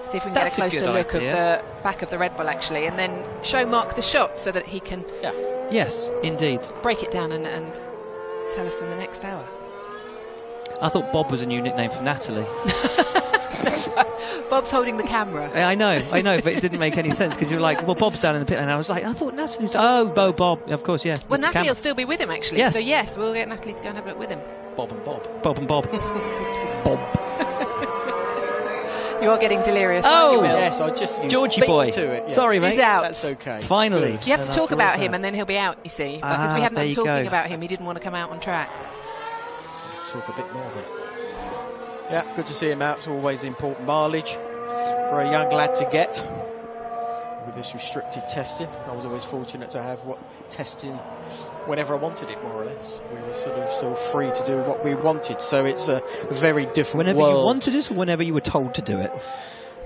see if we can get a closer look of the back of the Red Bull actually, and then show Mark the shot so that he can. Yeah. Yes, indeed. Break it down and tell us in the next hour. I thought Bob was a new nickname for Natalie. Bob's holding the camera. I know, but it didn't make any sense because you were like, well, Bob's down in the pit, and I was like, I thought Natalie was. Oh, Bob, of course, yeah. Well, Natalie will still be with him actually. Yes. So yes, we'll get Natalie to go and have a look with him. Bob and Bob. Bob. You are getting delirious. Oh, yes, I just Georgie boy. To it, yes. Sorry, mate. He's out. That's okay. Finally. Do you have to talk about him and then he'll be out? You see, because we hadn't there been you talking go. about him. He didn't want to come out on track. Talk a bit more then. Yeah, good to see him out. It's always important mileage for a young lad to get. with this restricted testing. I was always fortunate to have testing whenever I wanted it, more or less. We were sort of free to do what we wanted. So it's a very different whenever world. you wanted it, or whenever you were told to do it?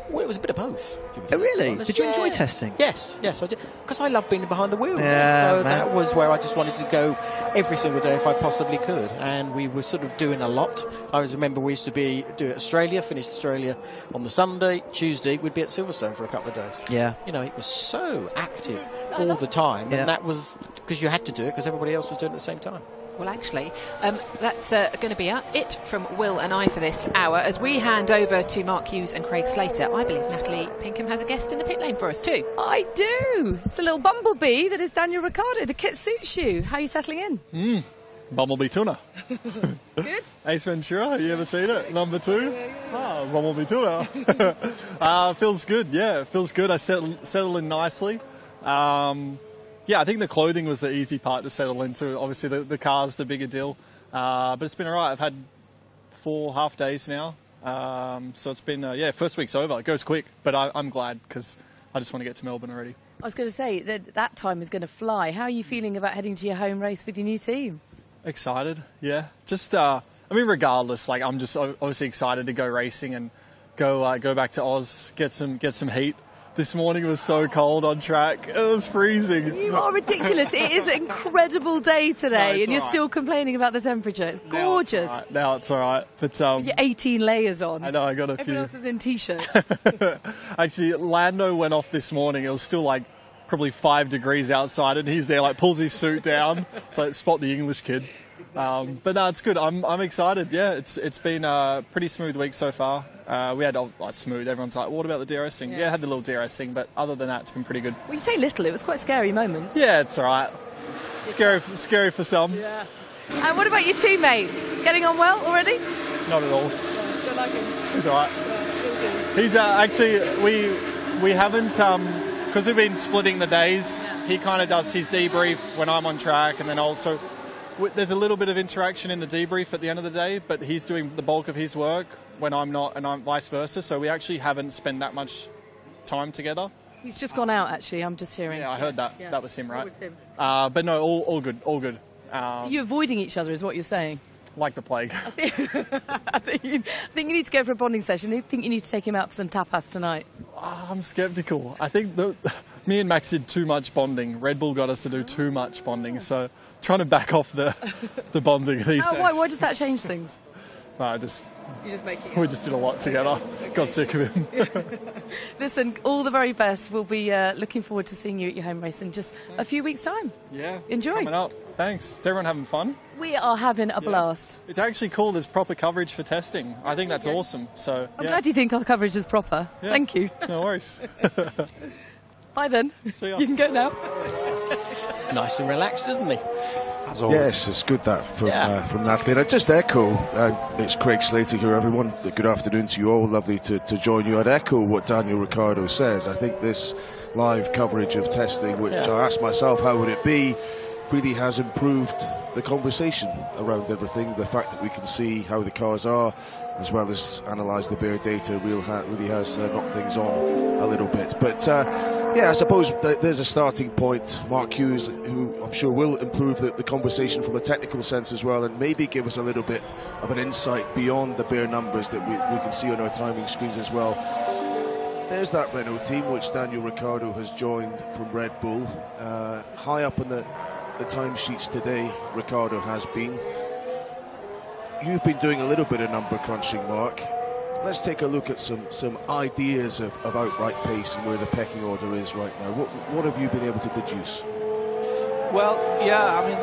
Well, it was a bit of both. Oh, really? Did you enjoy testing? Yes, I did. Because I love being behind the wheel. Yeah, so that was where I just wanted to go every single day if I possibly could. And we were sort of doing a lot. I remember we used to do Australia, finished Australia on the Sunday. Tuesday, we'd be at Silverstone for a couple of days. Yeah. You know, it was so active all the time. Yeah. And that was because you had to do it because everybody else was doing it at the same time. Well, actually, that's going to be it from Will and I for this hour. As we hand over to Mark Hughes and Craig Slater, I believe Natalie Pinkham has a guest in the pit lane for us too. I do. It's a little bumblebee that is Daniel Ricciardo. The kit suits you. How are you settling in? Bumblebee tuna. Good. Ace Ventura, you ever seen it? Number 2? Bumblebee tuna. Feels good, yeah. It feels good. I settled in nicely. Yeah, I think the clothing was the easy part to settle into. Obviously, the car's the bigger deal. But it's been all right. I've had 4 half days now. So it's been, first week's over. It goes quick, but I'm glad because I just want to get to Melbourne already. I was going to say that time is going to fly. How are you feeling about heading to your home race with your new team? Excited, yeah. Just, regardless, I'm just obviously excited to go racing and go back to Oz, get some heat. This morning was so cold on track. It was freezing. You are ridiculous. It is an incredible day today, and you're still complaining about the temperature. It's gorgeous. Now it's all right. But you're 18 layers on. I know, I got a few. Everyone else is in T-shirts. Actually, Lando went off this morning. It was still probably 5 degrees outside, and he's there pulls his suit down. It's spot the English kid. But no, it's good. I'm excited. Yeah, it's been a pretty smooth week so far. We had smooth. Everyone's like, what about the DRS thing? Yeah, I had the little DRS thing, but other than that, it's been pretty good. Well, you say little. It was quite a scary moment. Yeah, it's all right. Scary for some. Yeah. And what about your teammate? Getting on well already? Not at all. Yeah, still like him. He's all right. Yeah, he's actually we haven't because we've been splitting the days. He kind of does his debrief when I'm on track, and then also. There's a little bit of interaction in the debrief at the end of the day, but he's doing the bulk of his work when I'm not, and I'm vice versa. So we actually haven't spent that much time together. He's just gone out, actually. I'm just hearing. Yeah, I heard that. Yeah. That was him, right? That was him. But no, all good, all good. Are you avoiding each other, is what you're saying? Like the plague. I think you need to go for a bonding session. I think you need to take him out for some tapas tonight. I'm sceptical. I think me and Max did too much bonding. Red Bull got us to do too much bonding, so trying to back off the bonding these days. Why does that change things? No, You just make it. We just did a lot together. Okay. Got sick of him. Listen, all the very best. We'll be looking forward to seeing you at your home race in just a few weeks' time. Yeah. Enjoy. Coming up. Thanks. Is everyone having fun? We are having a blast. It's actually cool. There's proper coverage for testing. I think that's awesome. So I'm glad you think our coverage is proper. Yeah. Thank you. No worries. Bye then. See ya. You can go now. Nice and relaxed, isn't he? Yes, it's good that from Natalie. And I just echo, it's Craig Slater here, everyone. Good afternoon to you all. Lovely to join you. I'd echo what Daniel Ricciardo says. I think this live coverage of testing, which I asked myself, how would it be, really has improved the conversation around everything. The fact that we can see how the cars are, as well as analyse the bare data, really has knocked things on a little bit. But I suppose there's a starting point. Mark Hughes, who I'm sure will improve the conversation from a technical sense as well, and maybe give us a little bit of an insight beyond the bare numbers that we can see on our timing screens as well. There's that Renault team, which Daniel Ricciardo has joined from Red Bull. High up in the timesheets today, Ricciardo has been. You've been doing a little bit of number crunching, Mark. Let's take a look at some ideas of outright pace and where the pecking order is right now. What have you been able to deduce? Well, yeah, I mean,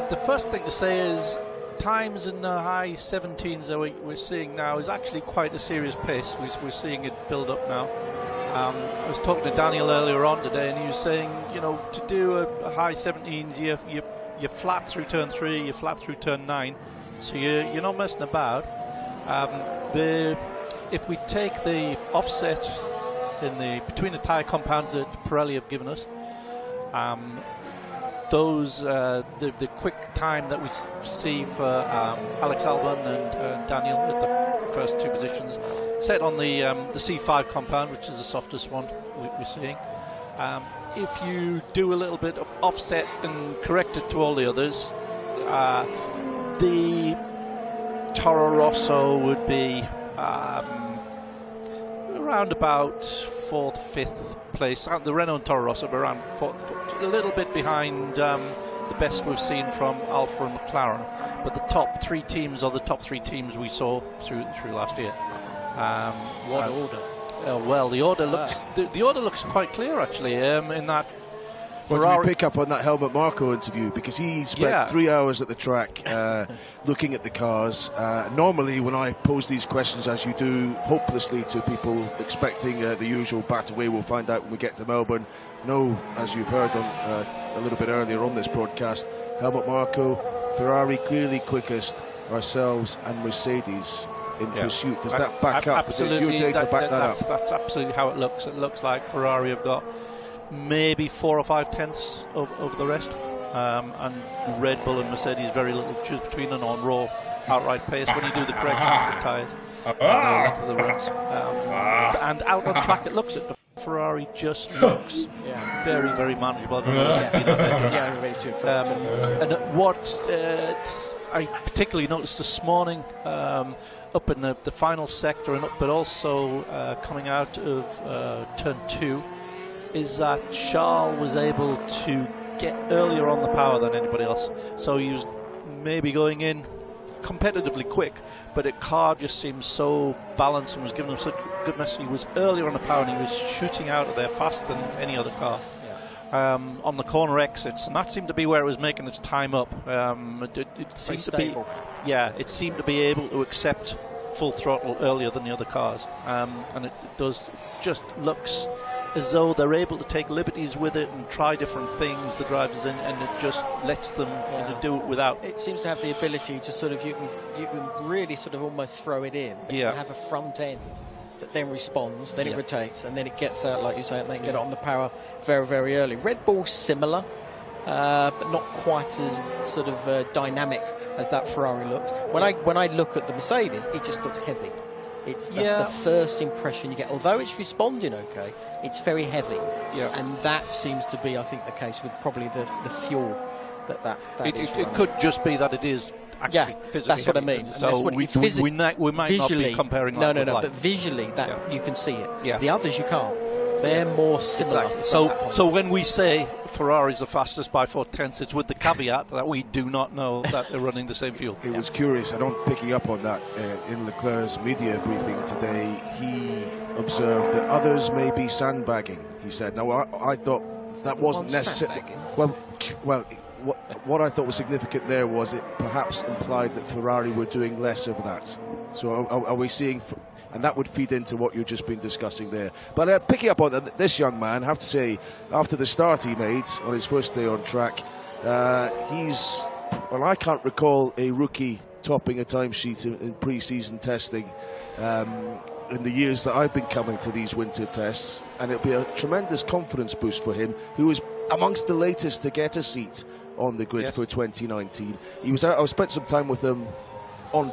the first thing to say is times in the high 17s that we're seeing now is actually quite a serious pace. We're seeing it build up now. I was talking to Daniel earlier on today, and he was saying, to do a high 17s, you're flat through turn 3, you're flat through turn 9, so you're not messing about. If we take the offset between the tyre compounds that Pirelli have given us, the quick time that we see for Alex Albon and Daniel at the first two positions set on the C5 compound, which is the softest one we're seeing. If you do a little bit of offset and correct it to all the others, the Toro Rosso would be around about 4th, 5th place. The Renault and Toro Rosso are around 4th, a little bit behind the best we've seen from Alfa and McLaren. But the top 3 teams are the top 3 teams we saw through last year. What order? Well, the order looks quite clear actually. In that, What do we pick up on that Helmut Marko interview? Because he spent 3 hours at the track looking at the cars. Normally, when I pose these questions, as you do, hopelessly to people expecting the usual bat away, we'll find out when we get to Melbourne. No, as you've heard on, a little bit earlier on this broadcast, Helmut Marko, Ferrari clearly quickest, ourselves and Mercedes in pursuit. Does that back up? Absolutely. Your data back that up? That's absolutely how it looks. It looks like Ferrari have got maybe 4 or 5 tenths of the rest, and Red Bull and Mercedes very little choose between them on raw outright pace when you do the corrections with tyres length of the runs. And out on track it looks at Ferrari just looks very, very manageable. And what I particularly noticed this morning up in the final sector but also coming out of turn 2 is that Charles was able to get earlier on the power than anybody else. So he was maybe going in competitively quick, but the car just seemed so balanced and was giving him such a good message. He was earlier on the power and he was shooting out of there faster than any other car on the corner exits, and that seemed to be where it was making its time up. It seemed to be, it seemed to be able to accept full throttle earlier than the other cars, and it does just looks as though they're able to take liberties with it and try different things, the drivers, and it just lets them do it without. It seems to have the ability to sort of, you can really sort of almost throw it in. But you have a front end that then responds, then it rotates, and then it gets out, like you say, and they get it on the power very, very early. Red Bull's similar, but not quite as sort of dynamic as that Ferrari looks. When I look at the Mercedes, it just looks heavy. That's the first impression you get. Although it's responding okay, it's very heavy. Yeah. And that seems to be, I think, the case with probably the fuel that it could just be that it is actually physically that's what I mean. And so we might not be comparing like but visually that you can see it. Yeah. The others you can't. They're more similar. Exactly. So when we say Ferrari's the fastest by 4 tenths, it's with the caveat that we do not know that they're running the same fuel. It was curious, and I'm picking up on that in Leclerc's media briefing today. He observed that others may be sandbagging, he said. Now, I thought that wasn't necessary. Well, what I thought was significant there was it perhaps implied that Ferrari were doing less of that. So are we seeing... And that would feed into what you've just been discussing there. But picking up on this young man, I have to say, after the start he made on his first day on track, I can't recall a rookie topping a timesheet in pre-season testing in the years that I've been coming to these winter tests. And it'll be a tremendous confidence boost for him, who was amongst the latest to get a seat on the grid for 2019. I spent some time with him on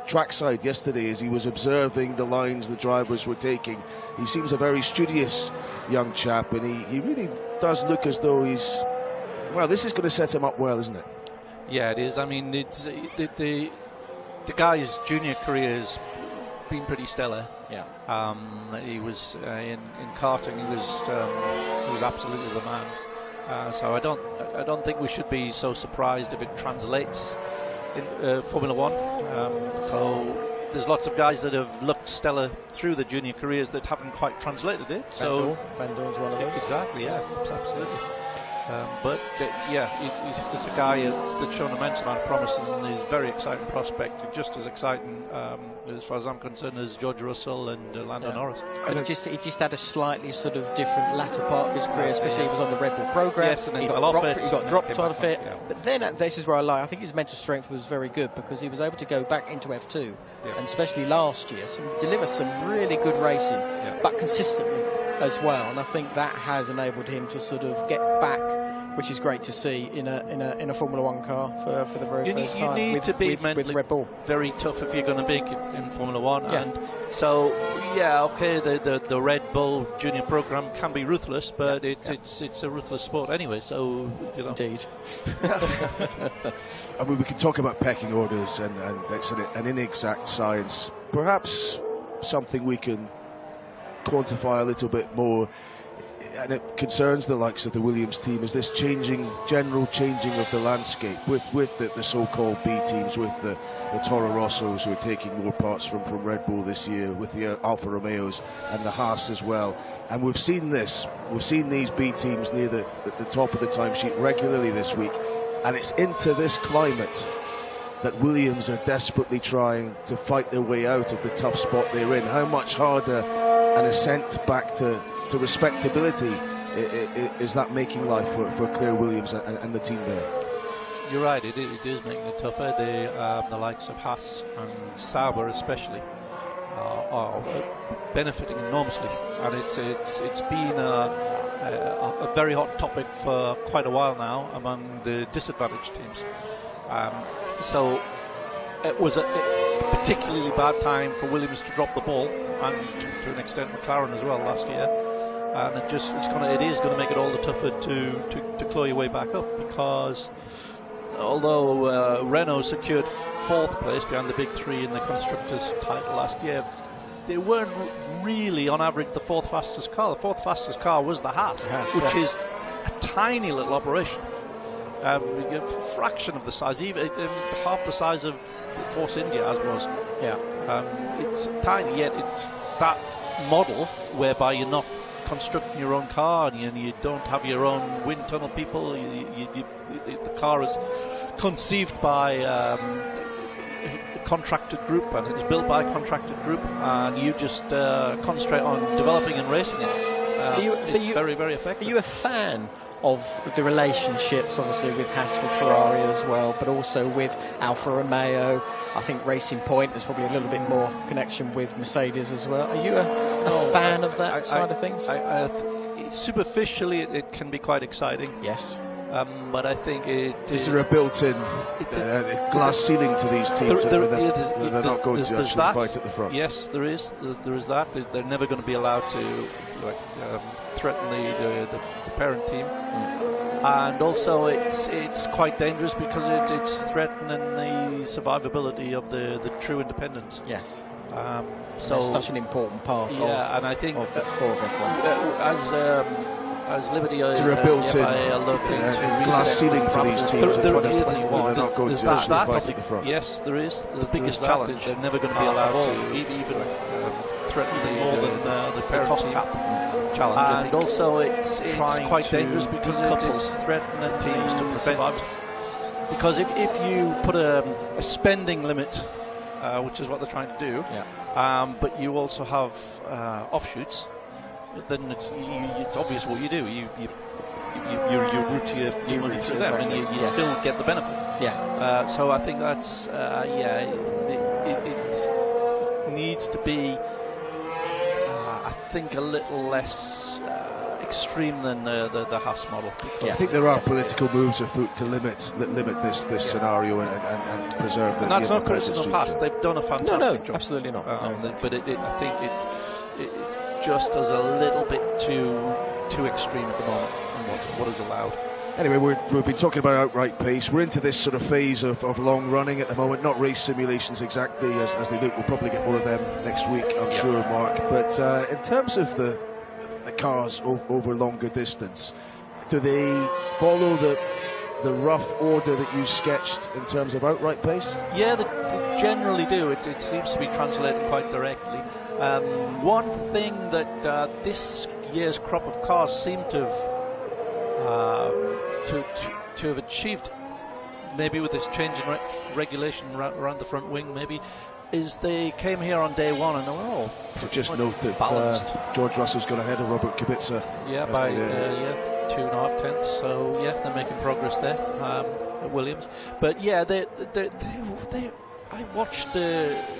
trackside yesterday as he was observing the lines the drivers were taking. He seems a very studious young chap, and he really does look as though this is going to set him up well, isn't it? Yeah, it is. I mean, it's the guy's junior career has been pretty stellar. Yeah. He was in karting. He was absolutely the man. So I don't think we should be so surprised if it translates in Formula One. So there's lots of guys that have looked stellar through the junior careers that haven't quite translated it. Van Dorn's one of those. Exactly, yeah, absolutely. But he's a guy that's shown immense amount of promise, and he's a very exciting prospect, just as exciting as far as I'm concerned as George Russell and Lando Norris. And he just had a slightly sort of different latter part of his career, especially he was on the Red Bull program. Yes, and he got dropped out of it. But then this is where I think his mental strength was very good, because he was able to go back into F2, and especially last year, deliver some really good racing, but consistently as well. And I think that has enabled him to sort of get back which is great to see in a Formula One car for the very first time. You need to be with mentally Red Bull. very tough if you're going to make it in Formula One. Yeah. And so, yeah, okay, the Red Bull Junior program can be ruthless, but it's a ruthless sport anyway. So, you know. Indeed. I mean, we can talk about pecking orders, and it's an inexact science. Perhaps something we can quantify a little bit more, and it concerns the likes of the Williams team, is this general changing of the landscape with the so-called B teams, with the Toro Rossos who are taking more parts from Red Bull this year, with the Alfa Romeos and the Haas as well. And we've seen these B teams near the top of the timesheet regularly this week, and it's into this climate that Williams are desperately trying to fight their way out of the tough spot they're in. How much harder an ascent back to respectability is that making life for Claire Williams and the team there? You're right, it is making it tougher. The likes of Haas and Sauber especially are benefiting enormously, and it's been a very hot topic for quite a while now among the disadvantaged teams. So it was a particularly bad time for Williams to drop the ball, and to an extent McLaren as well last year. And it is going to make it all the tougher to claw your way back up, because although Renault secured 4th place behind the big three in the constructors title last year, they weren't really on average the 4th fastest car. The 4th fastest car was the Haas, which is a tiny little operation. A fraction of the size, even half the size of Force India as was. Yeah. It's tiny, yet it's that model whereby you're not constructing your own car, and you don't have your own wind tunnel people. The car is conceived by a contracted group, and it's built by a contracted group, and you just concentrate on developing and racing it. It's very, very effective. Are you a fan of the relationships, obviously, with Haas, with Ferrari as well, but also with Alfa Romeo? I think Racing Point, there's probably a little bit more connection with Mercedes as well. Are you a fan of that side of things? Superficially, it can be quite exciting. Yes. But I think is there a built-in glass ceiling to these teams? They're not going to actually fight at the front. Yes, there is. There is that. They're never going to be allowed to threaten the parent team. And also, it's quite dangerous because it's threatening the survivability of the true independents. Yes. So it's such an important part. Yeah, and I think of the sport as Liberty are built-in glass ceiling to these teams. They're not going to actually fight at the front. Yes, there is. The biggest challenge. They're never going to be allowed to even threaten more than the parent team challenge. And also, it's quite dangerous because it's threatening teams to prevent. Because if you put a spending limit, which is what they're trying to do, but you also have offshoots, then it's obvious what you do. You route your money through them, and you still get the benefit. Yeah. So I think that's it needs to be, I think, a little less extreme than the Haas model. I think there are political moves afoot to limit this scenario and preserve the. And that's not criticism of Haas. They've done a fantastic job. Absolutely not. But I think it just does a little bit too extreme at the moment in what is allowed. Anyway, we've been talking about outright pace. We're into this sort of phase of long running at the moment, not race simulations exactly as they look. We'll probably get more of them next week, I'm sure, Mark. But in terms of the cars over longer distance, do they follow the rough order that you sketched in terms of outright pace? Yeah, they generally do. It seems to be translated quite directly. One thing that this year's crop of cars seem to have achieved, maybe with this change in regulation around the front wing, maybe, is they came here on day one and they were all just note that George Russell's got ahead of Robert Kubica. Yeah, by 2.5 tenths. So yeah, they're making progress there at Williams. But yeah, they I watched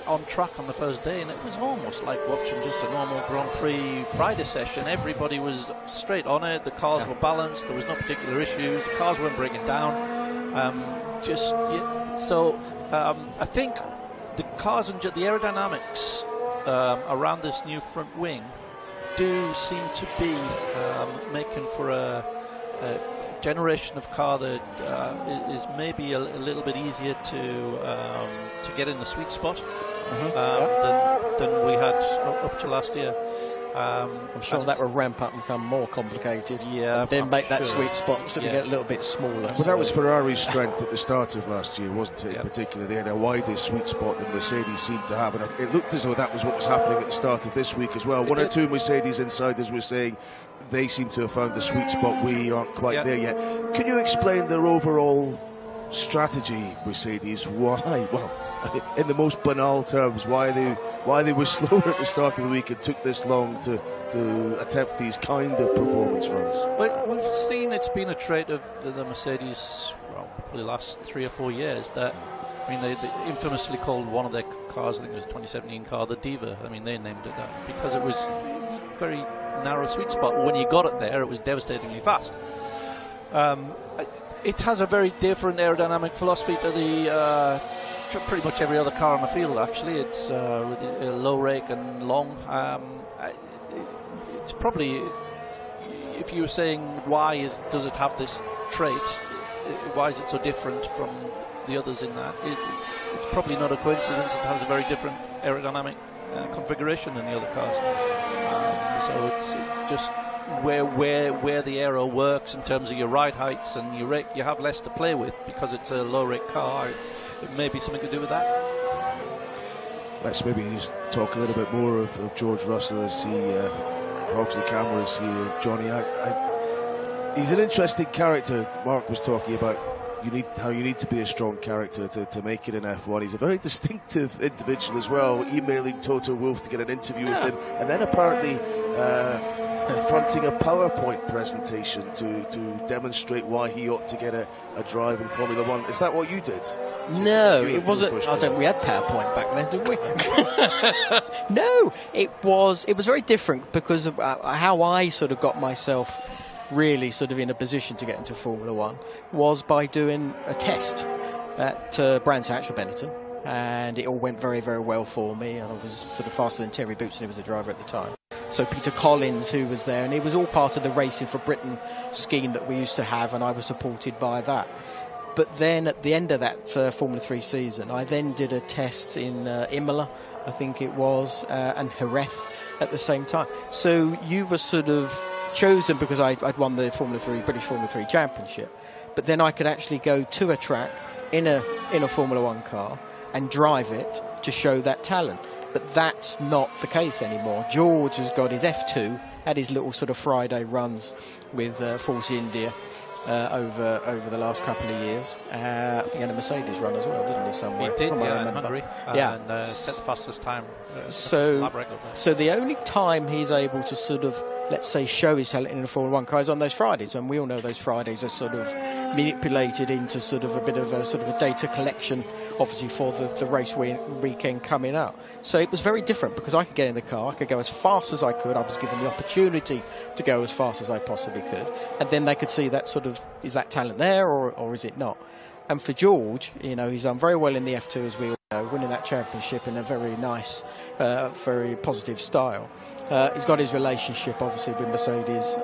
on track on the first day, and it was almost like watching just a normal Grand Prix Friday session. Everybody was straight on it. The cars were balanced. There was no particular issues. The cars weren't breaking down. I think the cars and the aerodynamics around this new front wing do seem to be making for a generation of car that is maybe a little bit easier to get in the sweet spot than we had up to last year. I'm sure that will ramp up and become more complicated. Yeah, and then I'm make that sure. sweet spot sort of get a little bit smaller. Well, that was Ferrari's strength at the start of last year, wasn't it? In particular, they had a wider sweet spot than Mercedes seemed to have, and it looked as though that was what was happening at the start of this week as well. One or two Mercedes insiders were saying they seem to have found the sweet spot. We aren't quite there yet. Can you explain their overall strategy, Mercedes? Why? Well, in the most banal terms, why they were slower at the start of the week and took this long to attempt these kind of performance runs. Well, we've seen it's been a trait of the Mercedes, probably the last 3 or 4 years, that, I mean, they infamously called one of their cars, I think it was a 2017 car, the Diva. I mean, they named it that because it was a very narrow sweet spot. When you got it there, it was devastatingly fast. It has a very different aerodynamic philosophy to pretty much every other car on the field, actually. It's low rake and long. It's probably, if you were saying does it have this trait, why is it so different from the others in that? It's probably not a coincidence. It has a very different aerodynamic configuration than the other cars. So it's just where the aero works in terms of your ride heights and your rake, you have less to play with because it's a low rake car. It may be something to do with that. Let's maybe just talk a little bit more of George Russell as he hogs the cameras here. Johnny, he's an interesting character. Mark was talking about how you need to be a strong character to make it in F1. He's a very distinctive individual as well, emailing Toto Wolff to get an interview with him, and then apparently fronting a PowerPoint presentation to demonstrate why he ought to get a drive in Formula One. Is that what you did? No, it wasn't. I don't. We had PowerPoint back then, didn't we? No, it was very different because of how I sort of got myself really sort of in a position to get into Formula One was by doing a test at Brands Hatch for Benetton, and it all went very, very well for me, and I was sort of faster than Terry Bootson, who was the driver at the time. So Peter Collins, who was there, and it was all part of the Racing for Britain scheme that we used to have, and I was supported by that. But then at the end of that Formula 3 season, I then did a test in Imola, I think it was, and Jerez at the same time. So you were sort of chosen because I'd won the British Formula 3 Championship, but then I could actually go to a track in a Formula 1 car and drive it to show that talent. But that's not the case anymore. George has got his F2, had his little sort of Friday runs with Force India over the last couple of years. I think he had a Mercedes run as well, didn't he, somewhere? He did, in Hungary. And set the fastest time. So the only time he's able to sort of, let's say, show his talent in a Formula 1 car is on those Fridays, and we all know those Fridays are sort of manipulated into sort of a bit of a data collection, obviously, for the race weekend coming up. So it was very different because I could get in the car, I could go as fast as I could, I was given the opportunity to go as fast as I possibly could, and then they could see that sort of, is that talent there or is it not? And for George, he's done very well in the F2, as we all know, winning that championship in a very nice, very positive style. He's got his relationship, obviously, with Mercedes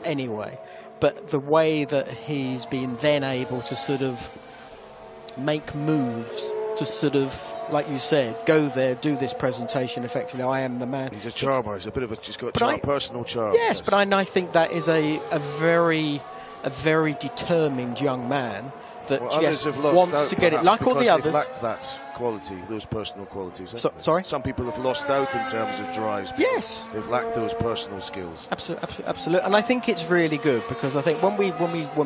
anyway. But the way that he's been then able to sort of make moves to sort of, like you said, go there, do this presentation effectively. I am the man. He's a charmer. He's got personal charm. Yes, but I think that is a very determined young man that wants to get it, like all the others. Lacked that quality, those personal qualities. Sorry? Some people have lost out in terms of drives. Yes. They've lacked those personal skills. Absolutely. And I think it's really good because I think when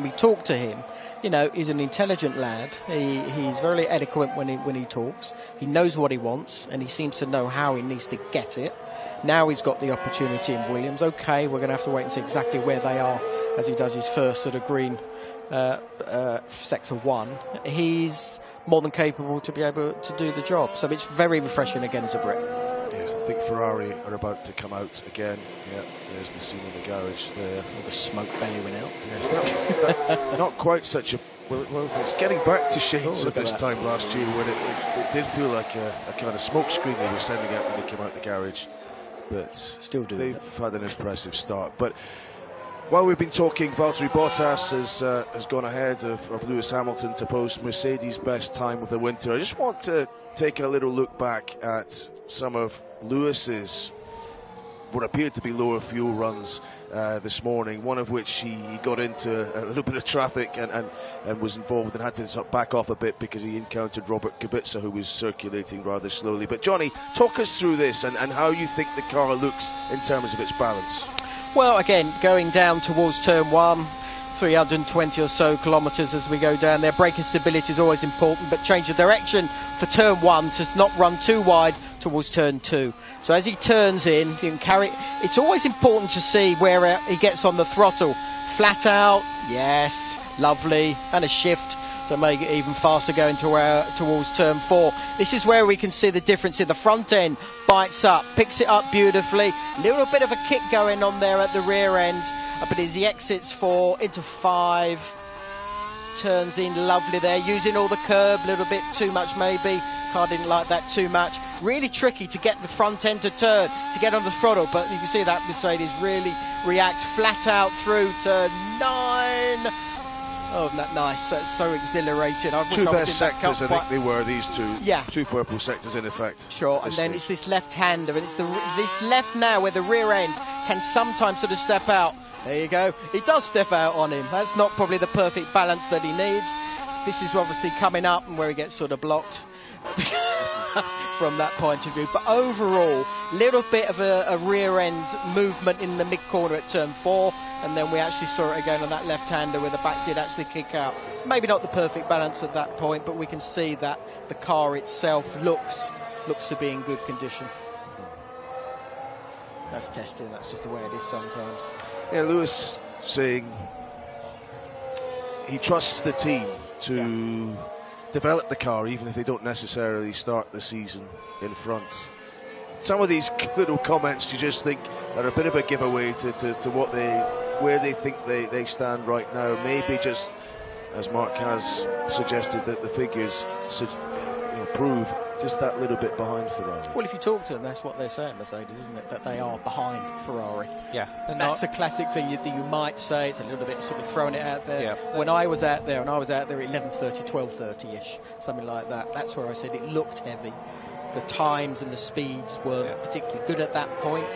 we talk to him, he's an intelligent lad. He's very eloquent when he talks. He knows what he wants, and he seems to know how he needs to get it. Now he's got the opportunity in Williams. Okay, we're going to have to wait and see exactly where they are as he does his first sort of green sector 1. He's more than capable to be able to do the job. So it's very refreshing again as a Brit. Yeah, I think Ferrari are about to come out again. Yeah, there's the scene in the garage there. All the smoke bellowing out. Yes, not quite such a... Well, it's getting back to shades of this time last year when it did feel like a kind of smoke screen they were sending out when they came out the garage. But still doing they've had an impressive start. But while we've been talking, Valtteri Bottas has gone ahead of Lewis Hamilton to post Mercedes' best time of the winter. I just want to take a little look back at some of Lewis's what appeared to be lower fuel runs this morning, one of which he got into a little bit of traffic and was involved and had to back off a bit because he encountered Robert Kubica, who was circulating rather slowly. But Johnny, talk us through this and how you think the car looks in terms of its balance. Well, again, going down towards turn 1, 320 or so kilometres as we go down there. Braking stability is always important, but change of direction for turn 1 to not run too wide towards turn 2. So as he turns in, you can carry. It's always important to see where he gets on the throttle. Flat out, yes, lovely, and a shift to make it even faster going towards turn 4. This is where we can see the difference in the front end. Bites up, picks it up beautifully. Little bit of a kick going on there at the rear end. But as he exits 4 into 5, turns in lovely there, using all the curb, a little bit too much maybe. Car didn't like that too much. Really tricky to get the front end to turn, to get on the throttle, but you can see that Mercedes really reacts flat out through turn 9. Oh, isn't that nice? That's so exhilarating. Two best sectors, I think they were, these two. Yeah. Two purple sectors, in effect. Sure, and then it's this left-hander, and it's this left now where the rear end can sometimes sort of step out. There you go. He does step out on him. That's not probably the perfect balance that he needs. This is obviously coming up and where he gets sort of blocked from that point of view. But overall, little bit of a rear end movement in the mid corner at turn 4, and then we actually saw it again on that left-hander where the back did actually kick out. Maybe not the perfect balance at that point, but we can see that the car itself looks to be in good condition. That's testing. That's just the way it is sometimes. Yeah, Lewis saying he trusts the team to develop the car, even if they don't necessarily start the season in front. Some of these little comments you just think are a bit of a giveaway to what where they think they stand right now. Maybe just, as Mark has suggested, that the figures prove just that little bit behind Ferrari. Well, if you talk to them, that's what they're saying, Mercedes, isn't it? That they are behind Ferrari. Yeah. That's a classic thing that you might say. It's a little bit sort of throwing it out there. Yeah. When I was out there, at 11:30, 12:30-ish, something like that, that's where I said it looked heavy. The times and the speeds weren't particularly good at that point,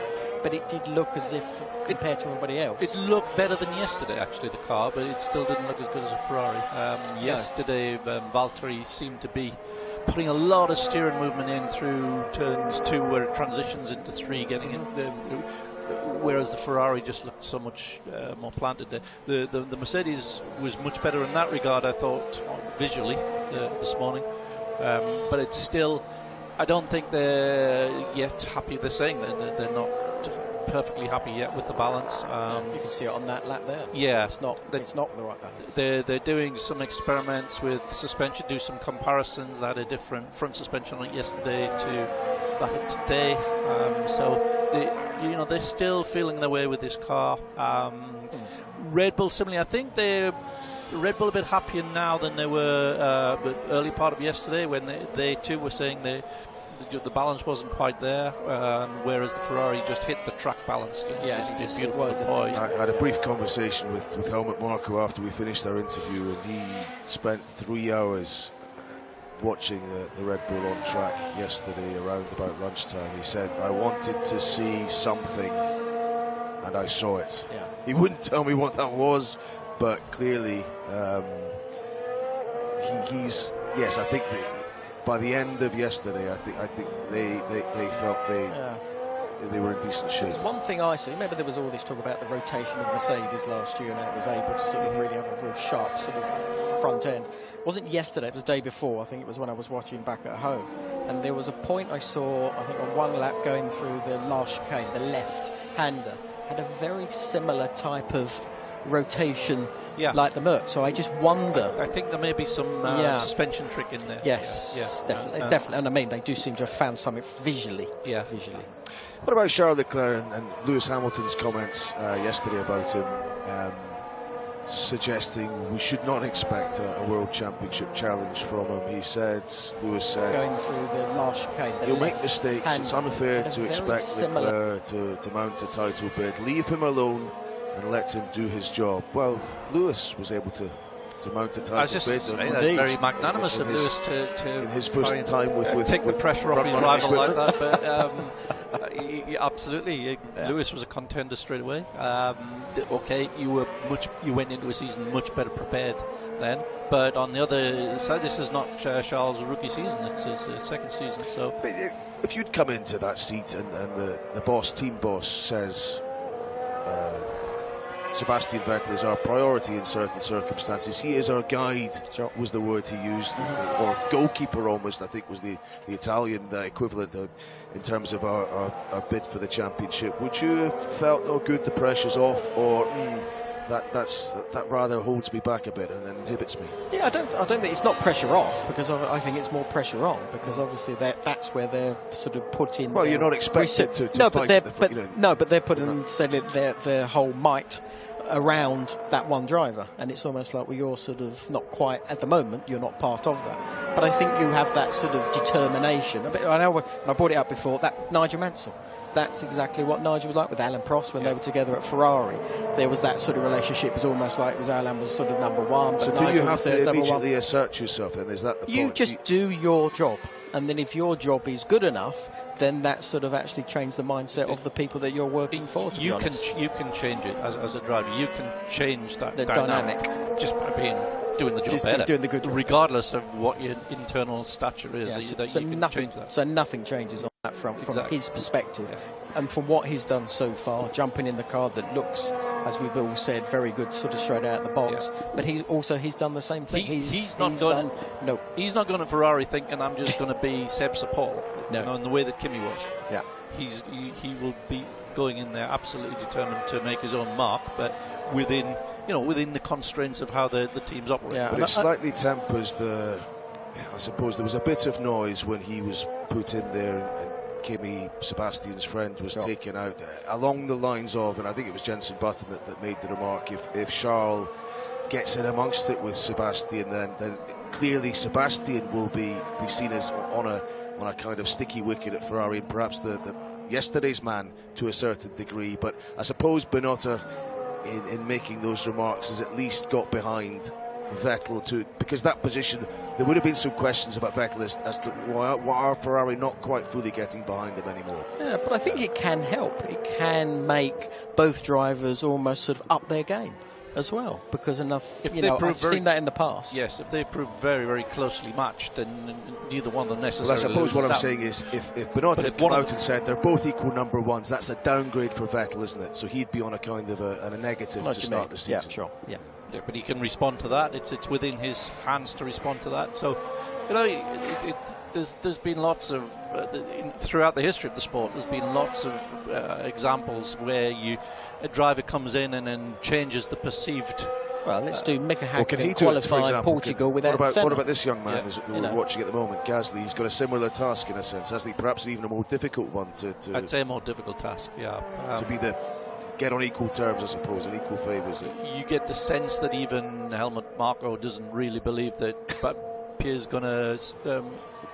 but it did look as if, compared to everybody else, it looked better than yesterday, actually, the car, but it still didn't look as good as a Ferrari. Yesterday, Valtteri seemed to be putting a lot of steering movement in through turns 2 where it transitions into 3, getting in, whereas the Ferrari just looked so much more planted there. The Mercedes was much better in that regard, I thought, visually this morning, but it's still, I don't think they're yet happy. They're saying they're not perfectly happy yet with the balance. You can see it on that lap there. Yeah, it's not the right balance. They're doing some experiments with suspension, do some comparisons. They had a different front suspension on it yesterday to that of today. So they're still feeling their way with this car. Red Bull similarly, I think Red Bull a bit happier now than they were the early part of yesterday when they too were saying the balance wasn't quite there, whereas the Ferrari just hit the track balance. Yeah, it did beautiful. I had a brief conversation with Helmut Marko after we finished our interview, and he spent 3 hours watching the Red Bull on track yesterday around about lunchtime. He said, I wanted to see something, and I saw it. Yeah. He wouldn't tell me what that was, but clearly he's, yes, I think by the end of yesterday, I think they felt they were in decent shape. One thing I saw, remember there was all this talk about the rotation of Mercedes last year, and it was able to sort of really have a real sharp sort of front end. It wasn't yesterday, it was the day before. I think it was when I was watching back at home. And there was a point I saw, I think, on one lap going through the last chicane, the left-hander had a very similar type of rotation like the Merc. So I just wonder. I think there may be some suspension trick in there. Yes, definitely. And I mean, they do seem to have found something visually. Yeah, visually. What about Charles Leclerc and Lewis Hamilton's comments yesterday about him suggesting we should not expect a World Championship challenge from him? He said, Lewis said, going through the last chicane, he'll make mistakes. It's unfair to expect Leclerc to mount a title bid. Leave him alone and let him do his job. Well, Lewis was able to mount a title bid. That's very magnanimous of Lewis to in his first time with take the pressure off his rival like that. But absolutely, Lewis was a contender straight away. Okay, you went into a season much better prepared then. But on the other side, this is not Charles' rookie season; it's his second season. So, but if you'd come into that seat and the team boss says, Sebastian Vettel is our priority in certain circumstances. He is our guide, was the word he used, or goalkeeper almost, I think was the Italian equivalent in terms of our bid for the championship. Would you have felt, oh good, the pressure's off, or that rather holds me back a bit and inhibits me? Yeah, I don't think it's not pressure off, because I think it's more pressure on, because obviously that's where they're sort of put in. Well, you're not expected to no, fight but they're putting their whole might around that one driver, and it's almost like, well, you're sort of not quite at the moment, you're not part of that, but I think you have that sort of determination. I know, and I brought it up before, that Nigel Mansell, that's exactly what Nigel was like with Alan Prost when they were together at Ferrari. There was that sort of relationship. It was almost like Alan was sort of number one, but so Nigel do you have to immediately one. assert yourself, and is that the point? You just do your job, and then if your job is good enough, then that sort of actually changes the mindset of the people that you're working for. You can change it as a driver. You can change that dynamic just by doing the job better, doing the good job, regardless of what your internal stature is. Yes. You can change that. So nothing changes on that front from his perspective, and from what he's done so far, jumping in the car that looks, as we've all said, very good, sort of straight out of the box. But he's done the same thing. He's not going to Ferrari thinking I'm just going to be Seb Sapol. No, in the way that Kimi was. Yeah, he will be going in there absolutely determined to make his own mark, but within the constraints of how the teams operate. Yeah, but it slightly tempers the. I suppose there was a bit of noise when he was put in there, and Kimi, Sebastian's friend, was taken out along the lines of, and I think it was Jenson Button that made the remark: if Charles gets in amongst it with Sebastian, then clearly Sebastian will be seen as on a kind of sticky wicket at Ferrari, and perhaps the yesterday's man to a certain degree. But I suppose Binotto, in making those remarks, has at least got behind Vettel because that position, there would have been some questions about Vettel as to why are Ferrari not quite fully getting behind him anymore. Yeah, but I think it can help. It can make both drivers almost sort of up their game as well, because I've seen that in the past. Yes, if they prove very, very closely matched, then neither one of them necessarily. Well, I suppose what I'm saying is, if Binotto had come out and said they're both equal number ones, that's a downgrade for Vettel, isn't it? So he'd be on a kind of a negative to start the season. Yeah, sure. Yeah, but he can respond to that. It's within his hands to respond to that. So, there's been lots of throughout the history of the sport. There's been lots of examples where a driver comes in and then changes the perceived. Well, let's do Mika Häkkinen qualifying Portugal without Senna. What about this young man who we're watching at the moment, Gasly? He's got a similar task in a sense, hasn't he? Perhaps even a more difficult one I'd say a more difficult task, to be get on equal terms, I suppose, and equal favours. You get the sense that even Helmut Marko doesn't really believe that Pierre's going to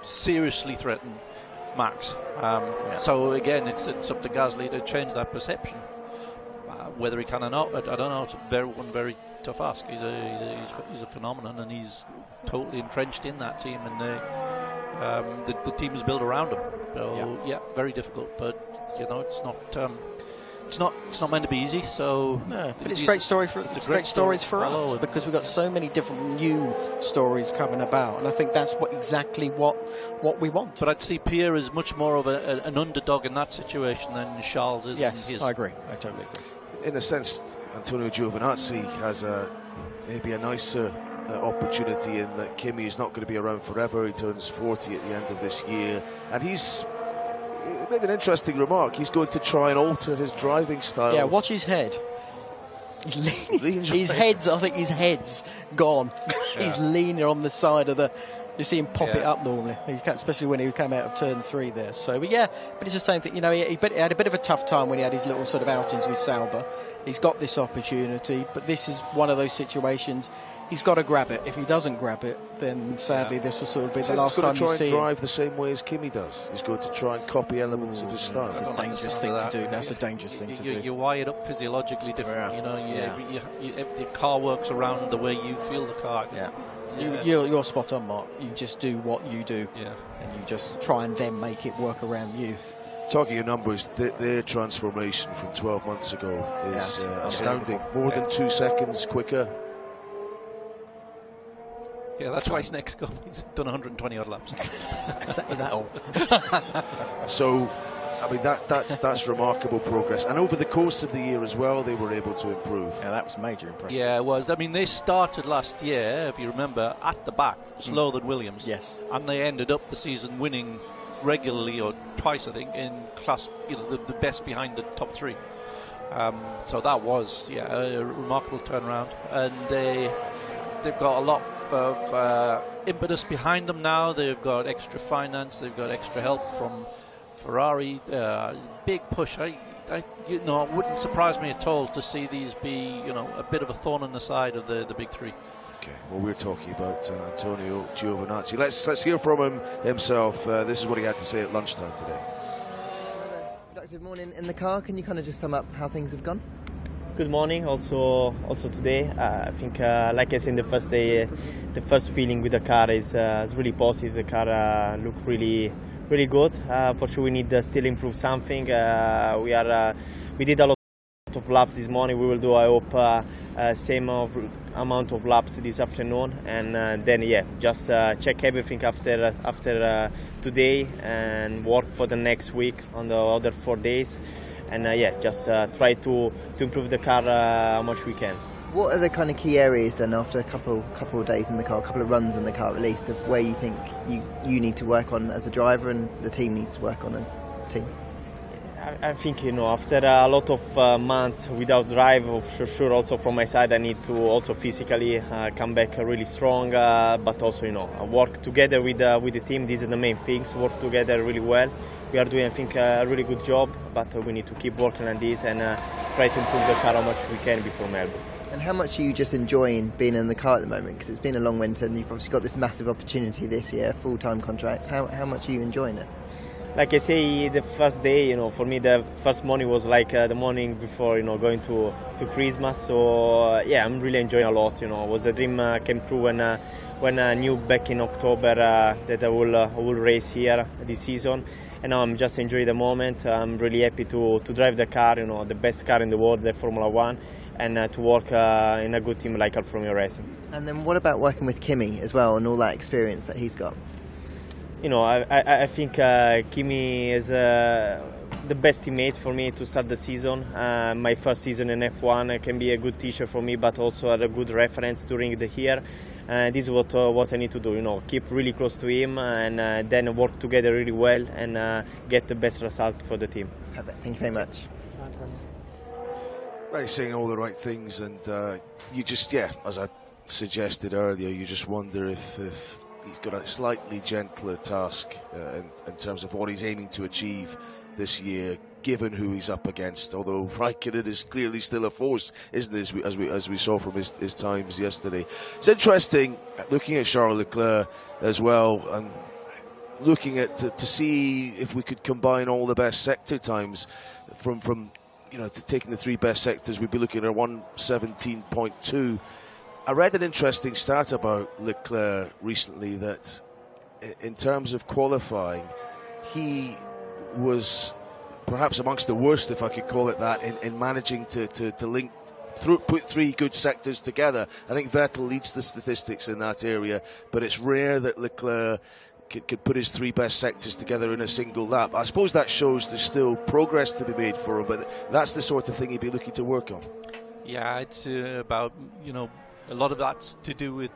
seriously threaten Max. So again, it's up to Gasly to change that perception. Whether he can or not, I don't know. It's one very tough ask. He's a phenomenon, and he's totally entrenched in that team, and the team is built around him. So very difficult. But it's not meant to be easy. So but it's a great story for great stories for us, because we've got so many different new stories coming about, and I think that's exactly what we want. But I'd see Pierre as much more of an underdog in that situation than Charles is. Yes, I agree. I totally agree. In a sense, Antonio Giovinazzi has maybe a nicer opportunity in that Kimi is not going to be around forever. He turns 40 at the end of this year, and he made an interesting remark. He's going to try and alter his driving style. Yeah, watch his head. His head's, I think his head's gone. Yeah. He's leaning on the side of the. You see him pop it up normally, especially when he came out of turn 3 there. So, but it's the same thing. You know, he had a bit of a tough time when he had his little sort of outings with Sauber. He's got this opportunity, but this is one of those situations. He's got to grab it. If he doesn't grab it, then sadly this will sort of be the last time you see him. He's going to try and drive the same way as Kimi does. He's going to try and copy elements of his style. That's a dangerous thing to do. That's a dangerous thing to do. You're wired up physiologically different. You know, if your car works around the way you feel the car. Yeah. You're spot on, Mark. You just do what you do, and you just try and then make it work around you. Talking of numbers, their transformation from 12 months ago is astounding. More than 2 seconds quicker. Yeah, that's why he's next goal. He's done 120 odd laps. Is that all? So, I mean, that's remarkable progress. And over the course of the year as well, they were able to improve. Yeah, that was major impressive. Yeah, it was. I mean, they started last year, if you remember, at the back, slower than Williams. Yes. And they ended up the season winning regularly, or twice, I think, in class, the best behind the top 3. So that was, a remarkable turnaround. And they've got a lot of impetus behind them now. They've got extra finance. They've got extra help from Ferrari. Big push. It wouldn't surprise me at all to see these be, a bit of a thorn in the side of the big 3. Okay. Well, we're talking about Antonio Giovinazzi. Let's hear from him himself. This is what he had to say at lunchtime today. Productive morning in the car. Can you kind of just sum up how things have gone? Good morning. Also today, I think, like I said in the first day, the first feeling with the car is really positive. The car looked really good. For sure, we need to still improve something. We did a lot of laps this morning. We will do, I hope, same amount of laps this afternoon, and then just check everything after today and work for the next week on the other 4 days. And just try to improve the car how much we can. What are the kind of key areas then after a couple of days in the car, a couple of runs in the car at least, of where you think you need to work on as a driver and the team needs to work on as a team? I think, after a lot of months without drive, for sure also from my side I need to also physically come back really strong, but also, work together with the team. These are the main things, work together really well. We are doing, I think, a really good job, but we need to keep working on this and try to improve the car how much we can before Melbourne. And how much are you just enjoying being in the car at the moment? Because it's been a long winter and you've obviously got this massive opportunity this year, full-time contract. How much are you enjoying it? Like I say, the first day, for me, the first morning was like the morning before, going to Christmas. So I'm really enjoying a lot. It was a dream came true when I knew back in October that I will race here this season. And now I'm just enjoying the moment. I'm really happy to drive the car, the best car in the world, the Formula One, and to work in a good team like Alfa Romeo Racing. And then what about working with Kimi as well and all that experience that he's got? I think Kimi is the best teammate for me to start the season. My first season in F1 can be a good teacher for me, but also a good reference during the year. This is what I need to do. Keep really close to him and then work together really well and get the best result for the team. Perfect. Thank you very much. Well, he's saying all the right things, and you just, as I suggested earlier, you just wonder if he's got a slightly gentler task in terms of what he's aiming to achieve this year, given who he's up against. Although Raikkonen is clearly still a force, isn't it, as we saw from his times yesterday. It's interesting looking at Charles Leclerc as well, and looking at to see if we could combine all the best sector times from taking the 3 best sectors. We'd be looking at 1:17.2. I read an interesting stat about Leclerc recently that in terms of qualifying, he was perhaps amongst the worst, if I could call it that, in managing to link put 3 good sectors together. I think Vettel leads the statistics in that area, but it's rare that Leclerc could put his 3 best sectors together in a single lap. I suppose that shows there's still progress to be made for him, but that's the sort of thing he'd be looking to work on. Yeah, it's about, a lot of that's to do with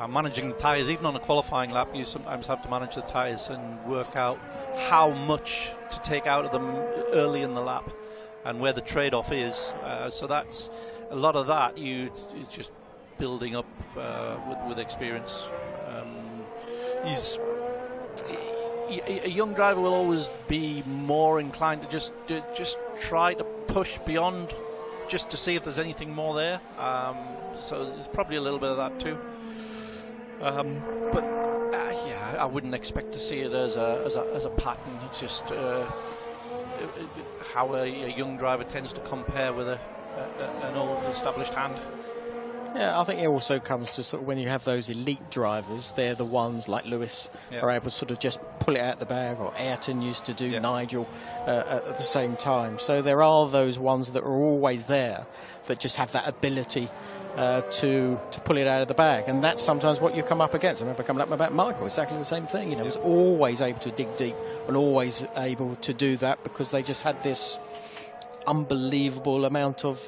managing the tyres. Even on a qualifying lap, you sometimes have to manage the tyres and work out how much to take out of them early in the lap and where the trade-off is. So that's a lot of that. It's just building up with experience. A young driver will always be more inclined to just try to push beyond, just to see if there's anything more there. So there's probably a little bit of that too. But I wouldn't expect to see it as a pattern. It's just how a young driver tends to compare with an old established hand. Yeah, I think it also comes to sort of when you have those elite drivers, they're the ones like Lewis are able to sort of just pull it out the bag, or Ayrton used to do, Nigel at the same time. So there are those ones that are always there that just have that ability to pull it out of the bag, and that's sometimes what you come up against. I remember coming up about Michael, exactly the same thing. He was always able to dig deep and always able to do that because they just had this unbelievable amount of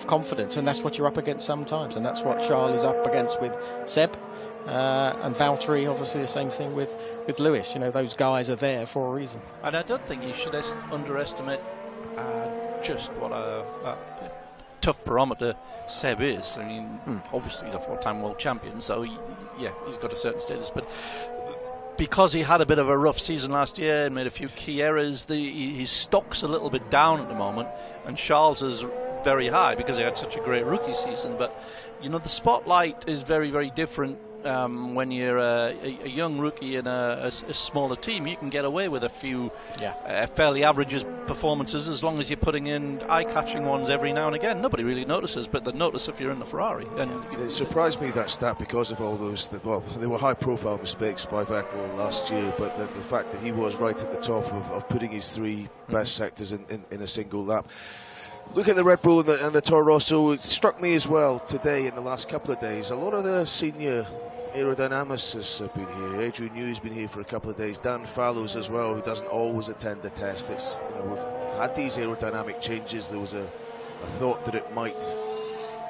confidence, and that's what you're up against sometimes, and that's what Charles is up against with Seb and Valtteri. Obviously the same thing with Lewis. Those guys are there for a reason, and I don't think you should underestimate just what a tough barometer Seb is. I mean, obviously he's a 4-time world champion, so he's got a certain status, but because he had a bit of a rough season last year and made a few key errors, his stock's a little bit down at the moment, and Charles is very high because he had such a great rookie season. But the spotlight is very, very different when you're a young rookie in a smaller team. You can get away with a few fairly average performances as long as you're putting in eye-catching ones every now and again. Nobody really notices, but they notice if you're in the Ferrari. And it surprised me, that stat, because of all those, they were high-profile mistakes by Vettel last year, but the fact that he was right at the top of putting his 3 best sectors in a single lap. Look at the Red Bull and the Toro Rosso. It struck me as well today, in the last couple of days, a lot of the senior aerodynamicists have been here. Adrian Newey's been here for a couple of days. Dan Fallows as well, who doesn't always attend the test. We've had these aerodynamic changes. There was a thought that it might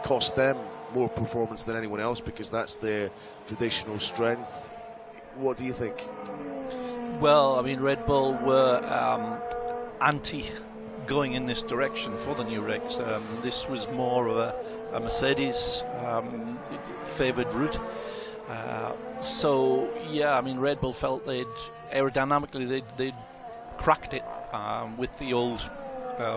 cost them more performance than anyone else because that's their traditional strength. What do you think? Well, I mean, Red Bull were anti going in this direction for the new regs. This was more of a Mercedes favoured route. So I mean, Red Bull felt aerodynamically they'd cracked it with the old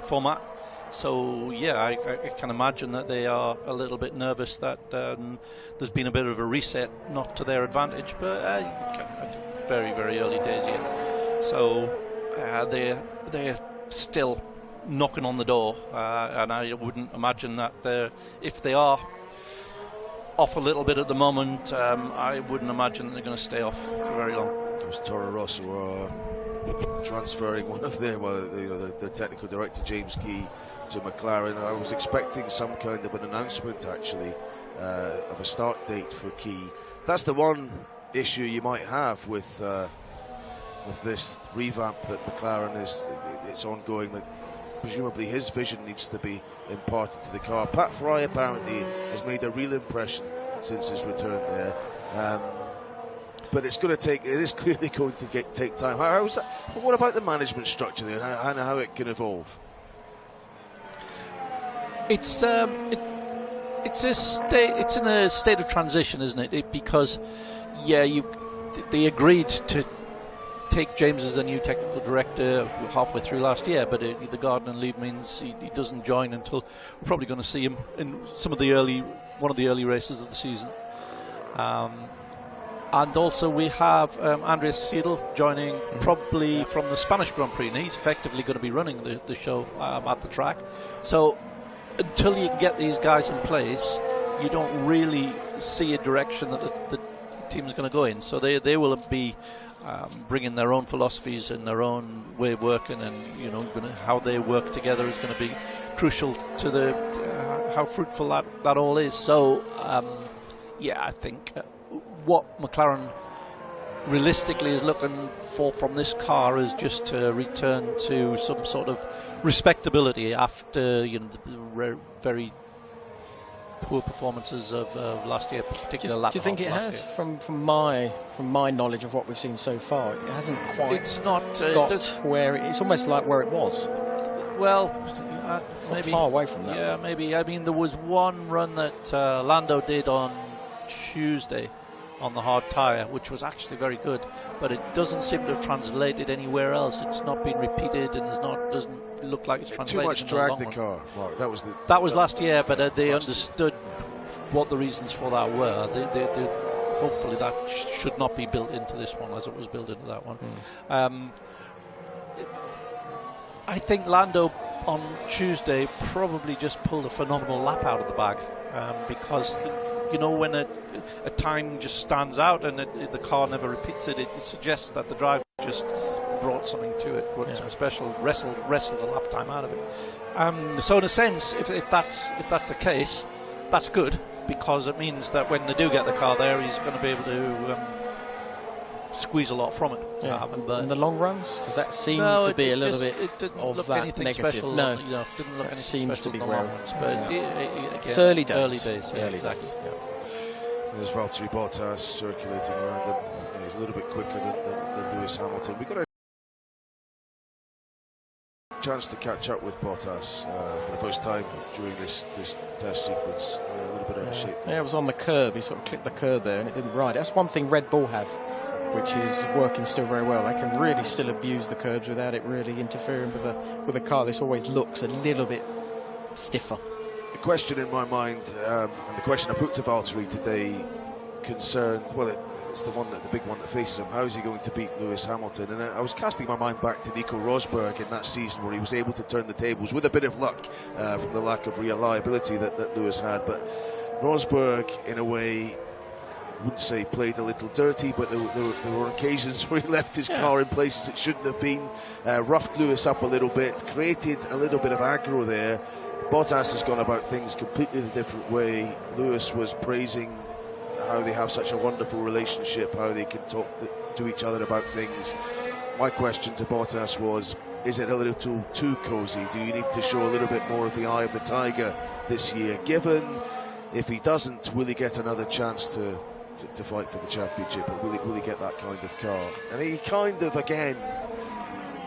format. So I can imagine that they are a little bit nervous that there's been a bit of a reset, not to their advantage, but very, very early days yet. So they're still knocking on the door, and I wouldn't imagine that if they are off a little bit at the moment, I wouldn't imagine they're going to stay off for very long. Because Toro Rosso are transferring one of the technical director, James Key, to McLaren. I was expecting some kind of an announcement, actually, of a start date for Key. That's the one issue you might have with this revamp that McLaren it's ongoing. But presumably his vision needs to be imparted to the car. Pat Fry apparently has made a real impression since his return there, but it is clearly going to take time. What about the management structure there and how it can evolve? It's in a state of transition, isn't it? Because they agreed to take James as a new technical director halfway through last year, but the garden leave means he doesn't join until we're probably going to see him in one of the early races of the season. And also we have Andreas Seidel joining probably from the Spanish Grand Prix, and he's effectively going to be running the show at the track. So until you get these guys in place, you don't really see a direction that the team is going to go in. So they will be bringing their own philosophies and their own way of working, and how they work together is going to be crucial to how fruitful that all is. So I think what McLaren realistically is looking for from this car is just to return to some sort of respectability after the very poor performances of last year, particularly lap. Do you think it has? From my knowledge of what we've seen so far, it hasn't quite. It's not got where it's almost like where it was. Well, it's maybe not far away from that. Yeah, maybe. I mean, there was one run that Lando did on Tuesday on the hard tyre, which was actually very good, but it doesn't seem to have translated anywhere else. It's not been repeated, and doesn't look like it's translated. Too much in drag the the car, Mark. That was last year, but they understood what the reasons for that were. They hopefully that should not be built into this one as it was built into that one. I think Lando on Tuesday probably just pulled a phenomenal lap out of the bag, because when a time just stands out and the car never repeats it, it suggests that the driver just brought something to it, brought some special, wrestled a lap time out of it. So in a sense, if that's the case, that's good, because it means that when they do get the car there, he's going to be able to squeeze a lot from it. Yeah. In the long runs, because that seemed to be a little bit of that negative. Special, no, didn't look that seems to be where. But again, it's early days. Early days, yeah, exactly. Yeah. There's Valtteri Bottas circulating around him. He's a little bit quicker than Lewis Hamilton. We got a chance to catch up with Bottas for the first time during this test sequence. A little bit out of shape. Yeah, it was on the curb. He sort of clipped the curb there, and it didn't ride. That's one thing Red Bull have, which is working still very well. They can really still abuse the curbs without it really interfering with the car. This always looks a little bit stiffer. The question in my mind, and the question I put to Valtteri today, concerned. Well, it's the big one that faces him. How is he going to beat Lewis Hamilton? And I was casting my mind back to Nico Rosberg in that season where he was able to turn the tables with a bit of luck from the lack of reliability that Lewis had. But Rosberg, in a way, I wouldn't say played a little dirty, but there were occasions where he left his car in places it shouldn't have been, roughed Lewis up a little bit, created a little bit of aggro there. Bottas has gone about things completely a different way. Lewis was praising how they have such a wonderful relationship, how they can talk to each other about things. My question to Bottas was, is it a little too cosy? Do you need to show a little bit more of the eye of the tiger this year? Given, if he doesn't, will he get another chance to fight for the championship, or will he get that kind of car? And he kind of again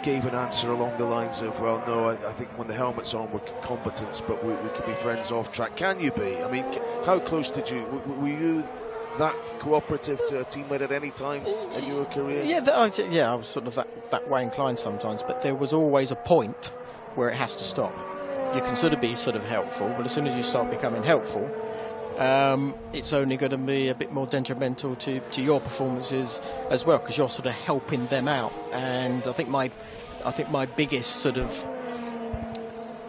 gave an answer along the lines of, well, no, I think when the helmet's on we're combatants, but we can be friends off track. Can you be? I mean, how close were you that cooperative to a teammate at any time in your career? Yeah, I was sort of that way inclined sometimes, but there was always a point where it has to stop. You can sort of be helpful, but as soon as you start becoming helpful, it's only going to be a bit more detrimental to your performances as well, because you're sort of helping them out. And I think my biggest sort of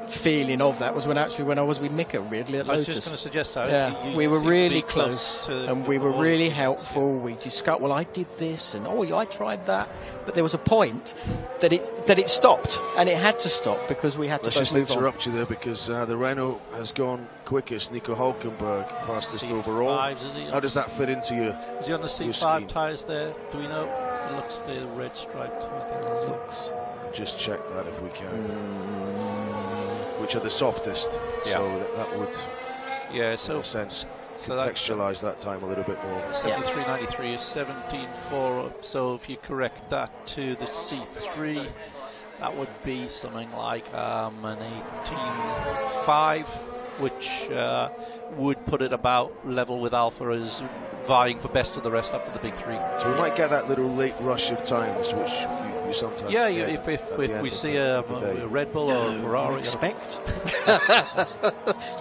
feeling of that was when I was with Mika really at Lotus. I was just going to suggest that. We were really close and we were really helpful. We discussed, well, I did this and I tried that, but there was a point that it stopped, and it had to stop because we had to Let's just move interrupt you there, because the Renault has gone quickest. Nico Hulkenberg fastest overall. How does that fit into you? Is he on the C5 tyres there? Do we know? It looks the red striped. Looks. Just check that if we can. Which are the softest? Yeah. So that would, in a sense, contextualise that time a little bit more. 73.93 is 17.4. So if you correct that to the C3, that would be something like an 18.5, which would put it about level with Alpha as vying for best of the rest after the big three. So we might get that little late rush of times, which you sometimes get if we see a Red Bull or a Ferrari. Expect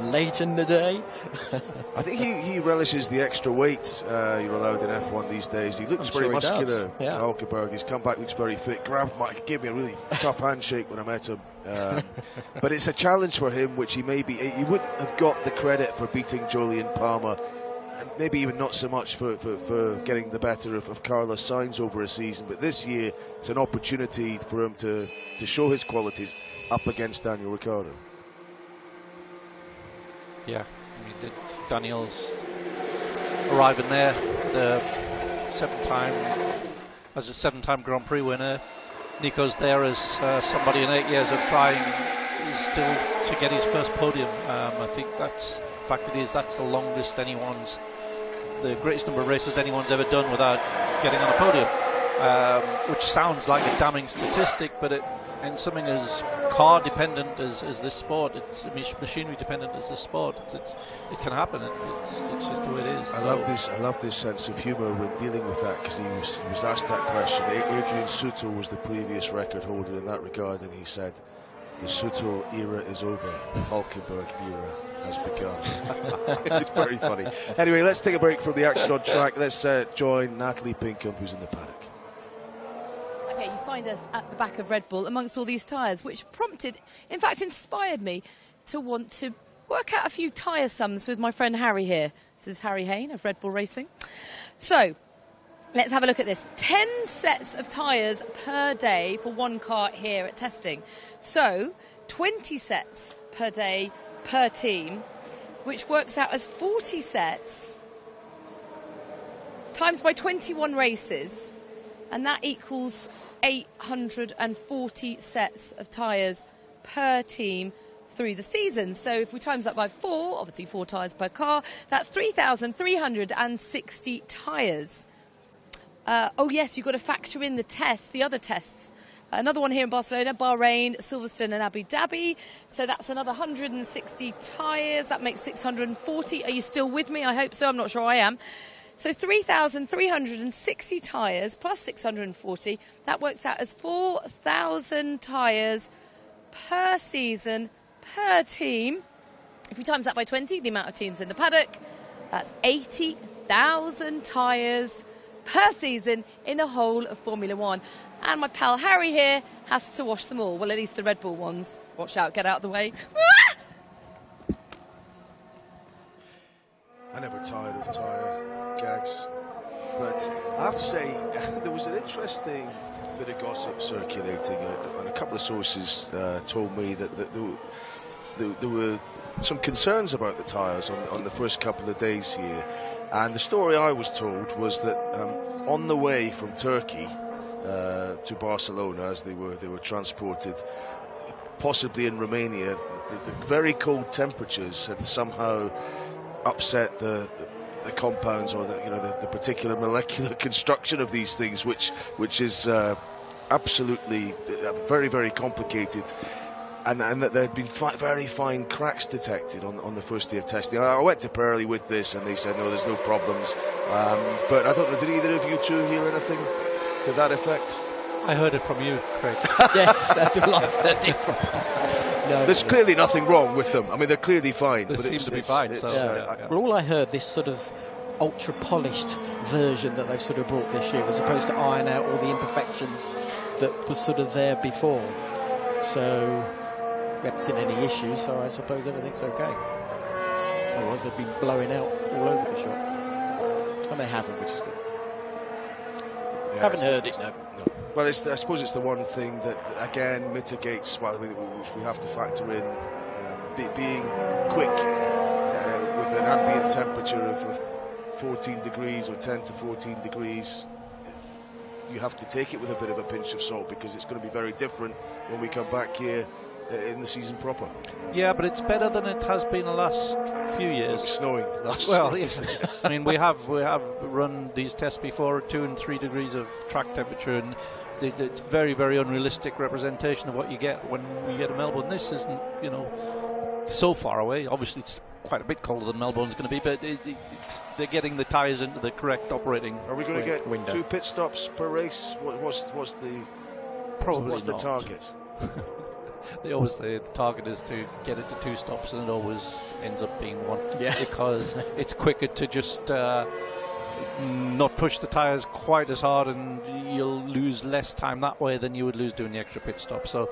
late in the day. I think he relishes the extra weight you're allowed in F1 these days. He looks very muscular. Hulkenberg, his comeback looks very fit. Gave me a really tough handshake when I met him. But it's a challenge for him, which he wouldn't have got the credit for beating Jolyon Palmer, and maybe even not so much for getting the better of Carlos Sainz over a season. But this year, it's an opportunity for him to show his qualities up against Daniel Ricciardo. Yeah, I mean, Daniel's arriving there, the seven-time Grand Prix winner. Nico's there as somebody in 8 years of trying still to get his first podium. I think that's fact it is that's the greatest number of races anyone's ever done without getting on a podium, which sounds like a damning statistic, but in something as car dependent as this sport, it's machinery dependent as this sport, it can happen. It's just the way it is. I love this sense of humour when dealing with that, because he was asked that question. Adrian Sutil was the previous record holder in that regard, and he said, "The Sutil era is over. The Hulkenberg era has begun." It's very funny. Anyway, let's take a break from the action on track. Let's join Natalie Pinkham, who's in the paddock. Okay, you find us at the back of Red Bull amongst all these tyres, which inspired me to want to work out a few tyre sums with my friend Harry here. This is Harry Hayne of Red Bull Racing. So, let's have a look at this. 10 sets of tyres per day for one car here at testing. So, 20 sets per day per team, which works out as 40 sets times by 21 races, and that equals 840 sets of tyres per team through the season. So if we times that by 4, obviously 4 tyres per car, that's 3,360 tyres. Oh yes, you've got to factor in the other tests. Another one here in Barcelona, Bahrain, Silverstone and Abu Dhabi. So that's another 160 tyres. That makes 640. Are you still with me? I hope so. I'm not sure I am. So 3,360 tyres plus 640. That works out as 4,000 tyres per season per team. If we times that by 20, the amount of teams in the paddock, that's 80,000 tyres per season in the whole of Formula One. And my pal Harry here has to wash them all. Well, at least the Red Bull ones. Watch out, get out of the way. I never tired of tyre gags, but I have to say there was an interesting bit of gossip circulating, and a couple of sources told me that there were some concerns about the tyres on the first couple of days here, and the story I was told was that on the way from Turkey to Barcelona, as they were transported, possibly in Romania, the very cold temperatures had somehow upset the compounds, or the particular molecular construction of these things, which is absolutely very, very complicated, and that there had been very fine cracks detected on the first day of testing. I went to Pirelli with this, and they said no, there's no problems. But I don't know, did either of you two hear anything to that effect? I heard it from you, Craig. Yes, that's all I've heard it from. No, there's clearly nothing wrong with them. I mean, they're clearly fine. They seem to be fine. Well, all I heard, this sort of ultra-polished version that they've sort of brought this year, as opposed to iron out all the imperfections that was sort of there before. So we haven't seen any issues, so I suppose everything's okay. Otherwise they'd be blowing out all over the shop. And they haven't, which is good. Yeah, haven't heard it, no. Well, I suppose it's the one thing that, again, mitigates, which we have to factor in, being quick with an ambient temperature of 14 degrees or 10 to 14 degrees. You have to take it with a bit of a pinch of salt, because it's going to be very different when we come back here in the season proper. Yeah, but it's better than it has been the last few years. It's snowing last well, year. Yes. I mean, we have run these tests before at 2 and 3 degrees of track temperature, and it's very, very unrealistic representation of what you get when you get to Melbourne. This isn't, so far away. Obviously, it's quite a bit colder than Melbourne's going to be, but they're getting the tyres into the correct operating. Are we going to get window. 2 pit stops per race? What's the target? They always say the target is to get it to 2 stops, and it always ends up being 1. Yeah. Because it's quicker to just not push the tyres quite as hard, and you'll lose less time that way than you would lose doing the extra pit stop. So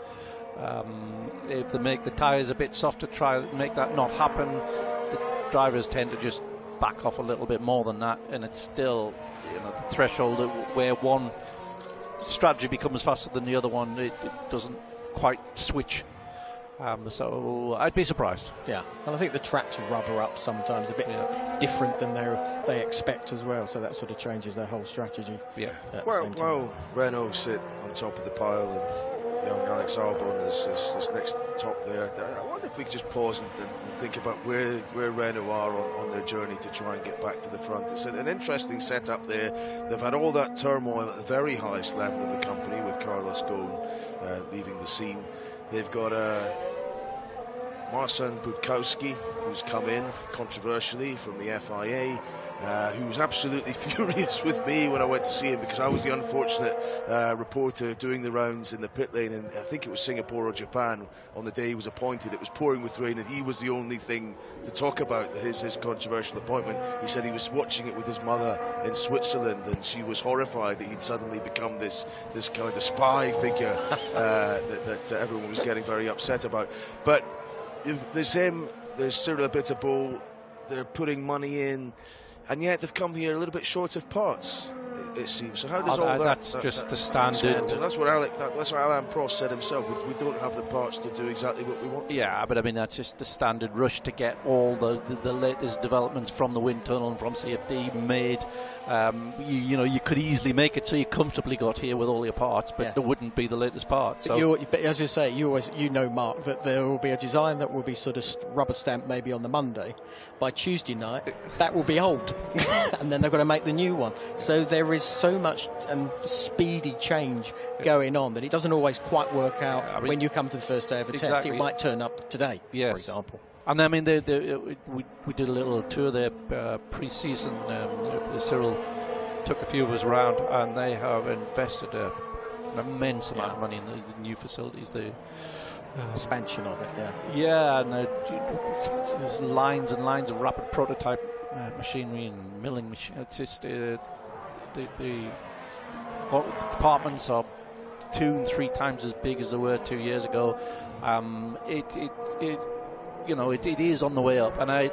if they make the tyres a bit softer, try to make that not happen. The drivers tend to just back off a little bit more than that, and it's still the threshold where one strategy becomes faster than the other one. It doesn't quite switch. So I'd be surprised. Yeah, and I think the tracks rubber up sometimes a bit different than they expect as well, so that sort of changes their whole strategy. Yeah. Well, Renault sit on top of the pile, and young Alex Albon is next top there. I wonder if we could just pause and think about where Renault are on their journey to try and get back to the front. It's an interesting setup there. They've had all that turmoil at the very highest level of the company with Carlos Ghosn leaving the scene. They've got Marcin Budkowski, who's come in controversially from the FIA, who was absolutely furious with me when I went to see him, because I was the unfortunate reporter doing the rounds in the pit lane, and I think it was Singapore or Japan on the day he was appointed. It was pouring with rain, and he was the only thing to talk about his controversial appointment. He said he was watching it with his mother in Switzerland, and she was horrified that he'd suddenly become this kind of spy figure that everyone was getting very upset about. But there's him, there's Cyril Abiteboul, they're putting money in, and yet they've come here a little bit short of parts, it seems. So how does all that... That's just the standard... That's what Alain Prost said himself. We don't have the parts to do exactly what we want. Yeah, but I mean, that's just the standard rush to get all the latest developments from the wind tunnel and from CFD made. You could easily make it so you comfortably got here with all your parts, but there wouldn't be the latest parts. So. But as you say, you know, Mark, that there will be a design that will be sort of rubber stamped maybe on the Monday. By Tuesday night, that will be old, and then they're going to make the new one. So there is so much and speedy change going on that it doesn't always quite work out when you come to the first day of a test. It might turn up today, for example. And I mean, we did a little tour there pre-season. Cyril took a few of us around, and they have invested an immense amount of money in the new facilities. The expansion of it, and there's lines and lines of rapid prototype machinery and milling machine. It's just the departments are 2 and 3 times as big as they were 2 years ago. It is on the way up, and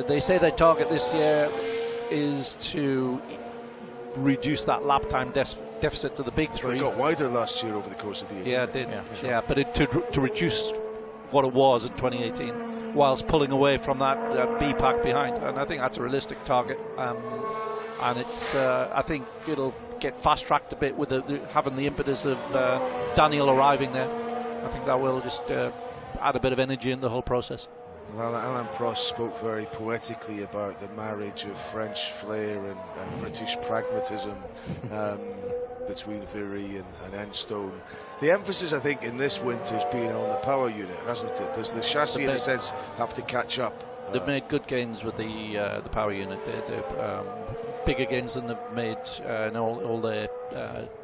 they say their target this year is to reduce that lap time deficit to the big 3. They got wider last year over the course of the year. Yeah, it did. Yeah, but to reduce what it was in 2018, whilst pulling away from that B pack behind, and I think that's a realistic target. And it's I think it'll get fast tracked a bit with having the impetus of Daniel arriving there. I think that will just add a bit of energy in the whole process. Well, Alain Prost spoke very poetically about the marriage of French flair and British pragmatism between Viry and Enstone. The emphasis, I think, in this winter has been on the power unit, hasn't it? Does the chassis, in a sense, have to catch up? They've made good gains with the power unit. They're bigger gains than they've made in all their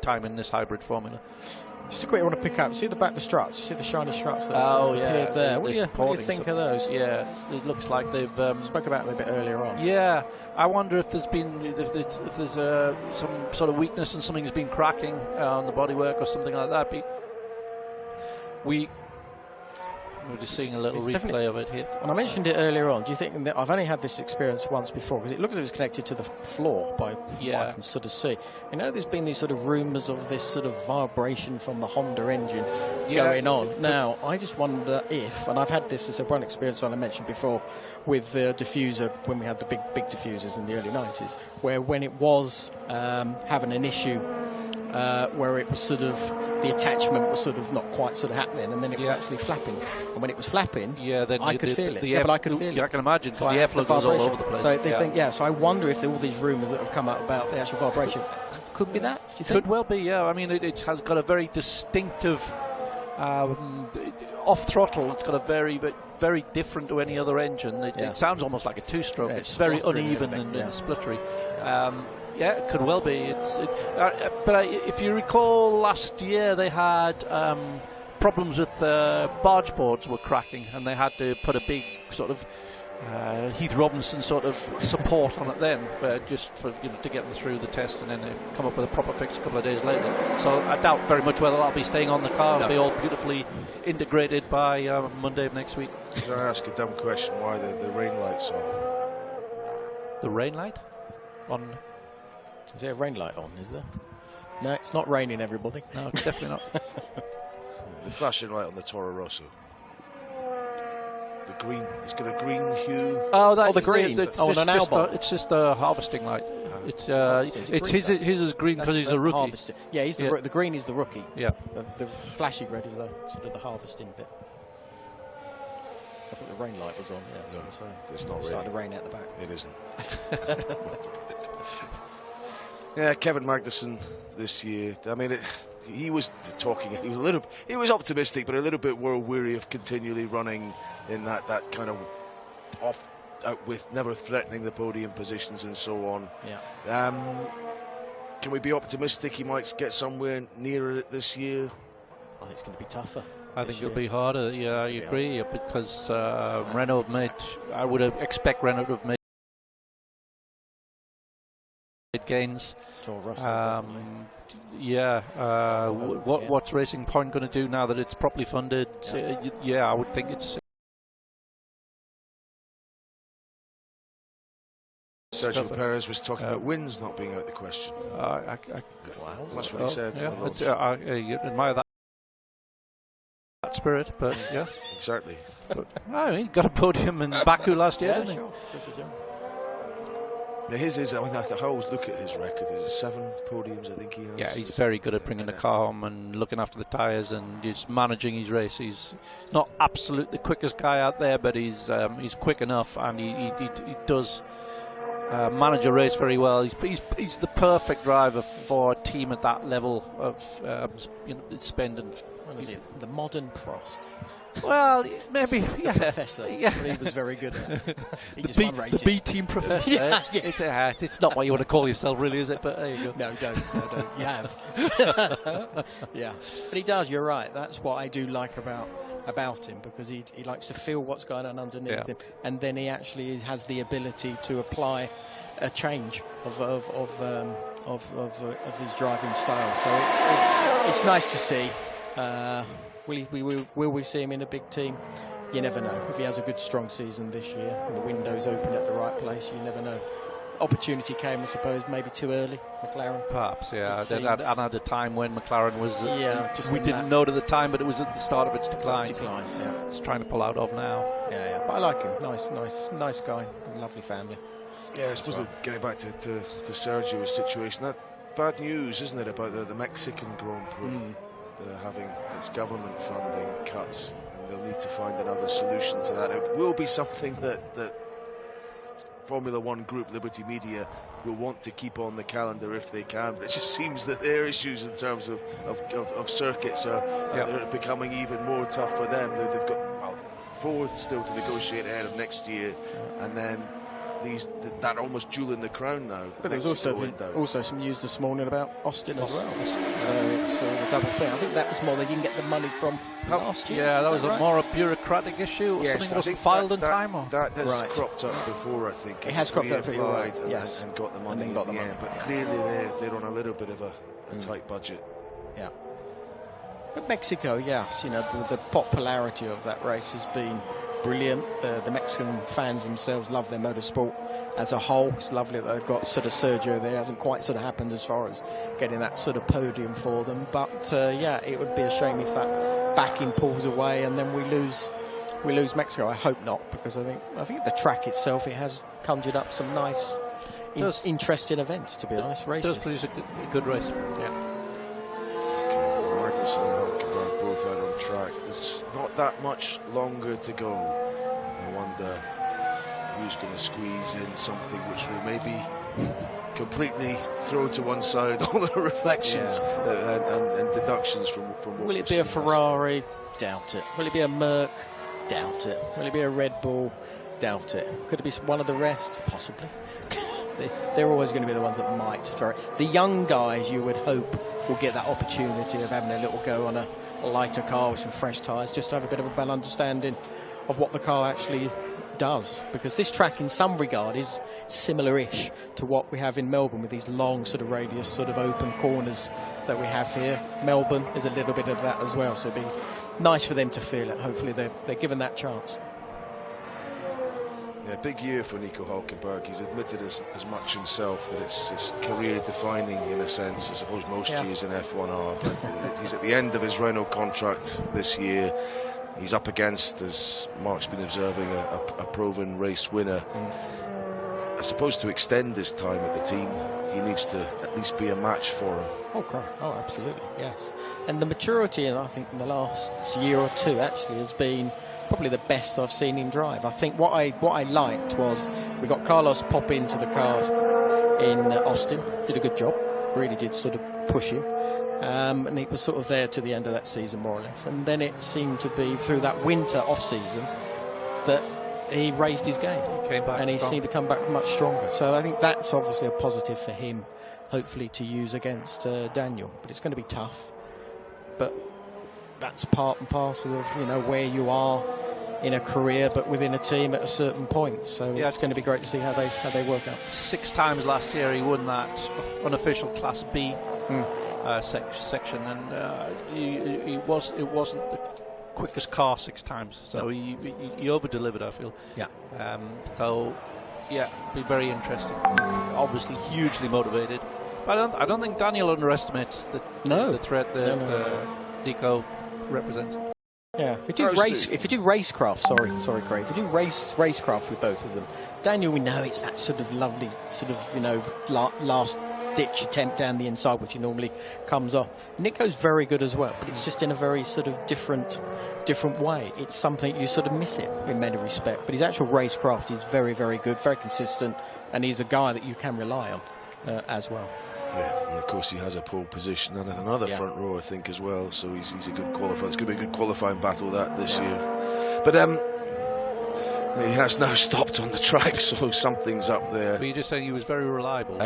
time in this hybrid formula. Just a quick, I want to pick up. See the back, the struts. See the shiny struts that appeared there. What do you think of those? Yeah, it looks like they've spoke about them a bit earlier on. Yeah, I wonder if there's some sort of weakness and something's been cracking on the bodywork or something like that. We're just seeing a little replay of it here. And I mentioned it earlier on. Do you think that I've only had this experience once before, because it looks as if it's connected to the floor by what I can sort of see. You know, there's been these sort of rumours of this sort of vibration from the Honda engine going on. Now, I just wonder if, and I've had this as a one experience I mentioned before with the diffuser when we had the big diffusers in the early 90s, where when it was having an issue where it was sort of, the attachment was sort of not quite sort of happening, and then it was actually flapping. And when it was flapping, then I could feel it. But I could feel it. I can imagine, because the airflow goes all over the place. So they think, so I wonder if all these rumours that have come out about the actual vibration could be that. Do you think? Could well be, yeah. I mean, it has got a very distinctive off throttle. It's got a very different to any other engine. It sounds almost like a two-stroke. It's very uneven and spluttery. Yeah, it could well be. But if you recall, last year they had problems with barge boards were cracking, and they had to put a big sort of Heath Robinson sort of support on it then, just for to get them through the test, and then they come up with a proper fix a couple of days later. So I doubt very much whether that'll be staying on the car. It'll be all beautifully integrated by Monday of next week. Can I ask a dumb question? Why the rain lights on? The rain light on. Is there a rain light on, is there? No, it's not raining, everybody. No, it's definitely not. The flashing light on the Toro Rosso. The green, it's got a green hue. Oh, that's the green. It's an Albon. It's just the harvesting light. It's his is green because he's a rookie. Harvesting. Yeah, he's the green is the rookie. Yeah. The flashy red is the sort of the harvesting bit. I thought the rain light was on. Yeah, that's what I'm saying. It's not starting to rain out the back. It isn't. Yeah, Kevin Magnussen this year. I mean, he was talking. He was optimistic, but a little bit world weary of continually running in that kind of off out with never threatening the podium positions and so on. Yeah. Can we be optimistic he might get somewhere nearer it this year? I think it's going to be tougher. I think it'll be harder. Yeah, I agree because Renault have made. I would expect Renault to have made gains. What's Racing Point going to do now that it's properly funded? I would think it's. Sergio Perez was talking about wins not being out of the question. Wow, that's what he said. I admire that spirit, but yeah, exactly. But, he got a podium in Baku last year, didn't he? Now his is. I mean, I always look at his record. Is it 7 podiums? I think he has. Yeah, he's very good at bringing the car home and looking after the tyres and just managing his race. He's not absolutely the quickest guy out there, but he's quick enough, and he does manage a race very well. He's the perfect driver for a team at that level of spending. What is it? The modern Prost. Well, maybe, yeah. Professor. Yeah. He was very good at. The B team professor. It's not what you want to call yourself, really, is it? But there you go. No, don't. You have. Yeah. But he does, you're right. That's what I do like about him, because he likes to feel what's going on underneath him, and then he actually has the ability to apply a change of his driving style. So it's nice to see. Will we see him in a big team? You never know. If he has a good, strong season this year and the window's open at the right place, you never know. Opportunity came, I suppose, maybe too early, McLaren. Perhaps, yeah. And at a time when McLaren was... we didn't know at the time, but it was at the start of its decline. It's trying to pull out of now. Yeah. But I like him. Nice guy. Lovely family. Yeah, I suppose getting back to Sergio's situation, that bad news, isn't it, about the Mexican Grand Prix? Having its government funding cuts, and they'll need to find another solution to that. It will be something that Formula One Group, Liberty Media, will want to keep on the calendar if they can, but it just seems that their issues in terms of circuits are becoming even more tough for them. They've got 4 still to negotiate ahead of next year, and then that almost duel in the crown now. But there's also some news this morning about Austin as well. So it's a double thing. I think that was more they didn't get the money from last year. Yeah, that was more a bureaucratic issue. Or something wasn't filed in time. Or? That has cropped up before, I think. It has cropped up before, right? Yes, and got the money. But clearly they're on a little bit of a tight budget. Yeah. But Mexico, yes, the popularity of that race has been brilliant. The Mexican fans themselves love their motorsport as a whole. It's lovely that they've got sort of Sergio there. It hasn't quite sort of happened as far as getting that sort of podium for them. But it would be a shame if that backing pulls away and then we lose Mexico. I hope not, because I think the track itself, it has conjured up some nice, interesting events. To be honest, races. It does produce a good race. Yeah. Both out on track. There's not that much longer to go. I wonder who's going to squeeze in something which will maybe completely throw to one side all the reflections and deductions from what will it be a Ferrari? Doubt it. Will it be a Merc? Doubt it. Will it be a Red Bull? Doubt it. Could it be one of the rest? Possibly. They're always going to be the ones that might throw it. The young guys, you would hope, will get that opportunity of having a little go on a lighter car with some fresh tyres, just to have a bit of a better understanding of what the car actually does, because this track in some regard is similar-ish to what we have in Melbourne with these long sort of radius sort of open corners that we have here. Melbourne is a little bit of that as well, so it'd be nice for them to feel it. Hopefully they're given that chance. Yeah, big year for Nico Hülkenberg. He's admitted as much himself that it's career-defining in a sense. I suppose most years in F1 are, but he's at the end of his Renault contract this year. He's up against, as Mark's been observing, a proven race winner. suppose to extend his time at the team, he needs to at least be a match for him. Oh, absolutely, yes. And the maturity, I think, in the last year or two actually has been probably the best I've seen him drive. I think what I liked was we got Carlos pop into the cars in Austin, did a good job, really did sort of push him. And he was sort of there to the end of that season, more or less. And then it seemed to be through that winter off-season that he raised his game. He came back and he strong. seemed to come back much stronger. So I think that's obviously a positive for him, hopefully to use against Daniel. But it's going to be tough. But that's part and parcel of, you know, where you are in a career, but within a team at a certain point. So Yeah. it's going to be great to see how they work out. 6 times last year he won that unofficial Class B section, and it wasn't the quickest car 6 times, so he over-delivered, I feel. Yeah. So yeah, be very interesting. Obviously hugely motivated, but I don't think Daniel underestimates the threat that Nico represents. Yeah, if you do racecraft, sorry, Craig. If you do racecraft with both of them, Daniel, we know it's that sort of lovely, sort of, you know, last ditch attempt down the inside, which he normally comes off. Nico's very good as well, but it's just in a very sort of different way. It's something you sort of miss it in many respects, but his actual racecraft is very, very good, very consistent, and he's a guy that you can rely on as well. Yeah, and of course he has a pole position and another front row, I think, as well. So he's a good qualifier. It's going to be a good qualifying battle this year. But he has now stopped on the track, so something's up there. But you're just saying he was very reliable.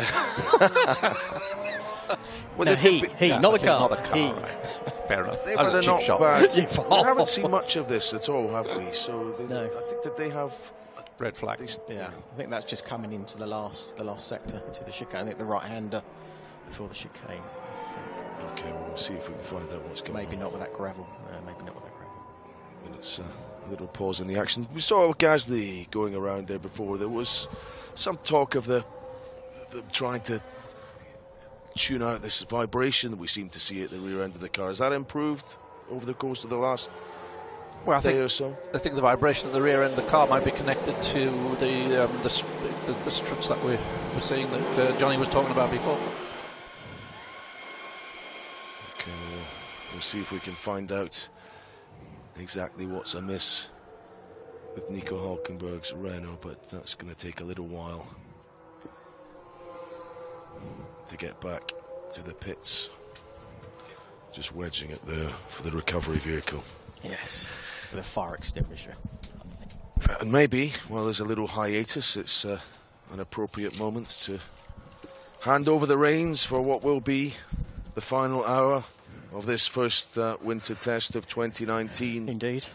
Well, no, he, not the car. He. Right. Fair enough. They've That had was a a not cheap shot. bad. We haven't seen much of this at all, have we? So No. I think that they have red flag. Yeah, I think that's just coming into the last sector, into the chicane. I think the right-hander before the chicane. I think. Okay, well, we'll see if we can find out what's going on. Maybe not with that gravel. Maybe not with that gravel. And it's a little pause in the action. We saw Gasly going around there before. There was some talk of them trying to tune out this vibration that we seem to see at the rear end of the car. Has that improved over the course of the last day or so? I think the vibration at the rear end of the car might be connected to the struts that we're seeing that Johnny was talking about before. Okay, we'll see if we can find out exactly what's amiss with Nico Hülkenberg's Renault, but that's going to take a little while to get back to the pits. Just wedging it there for the recovery vehicle. Yes, with a fire extinguisher. And maybe, while there's a little hiatus, it's an appropriate moment to hand over the reins for what will be the final hour of this first winter test of 2019. Indeed.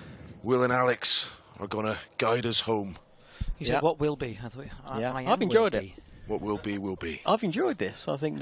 Will and Alex are going to guide us home. You said what will be? I've enjoyed it. What will be, will be. I've enjoyed this. I think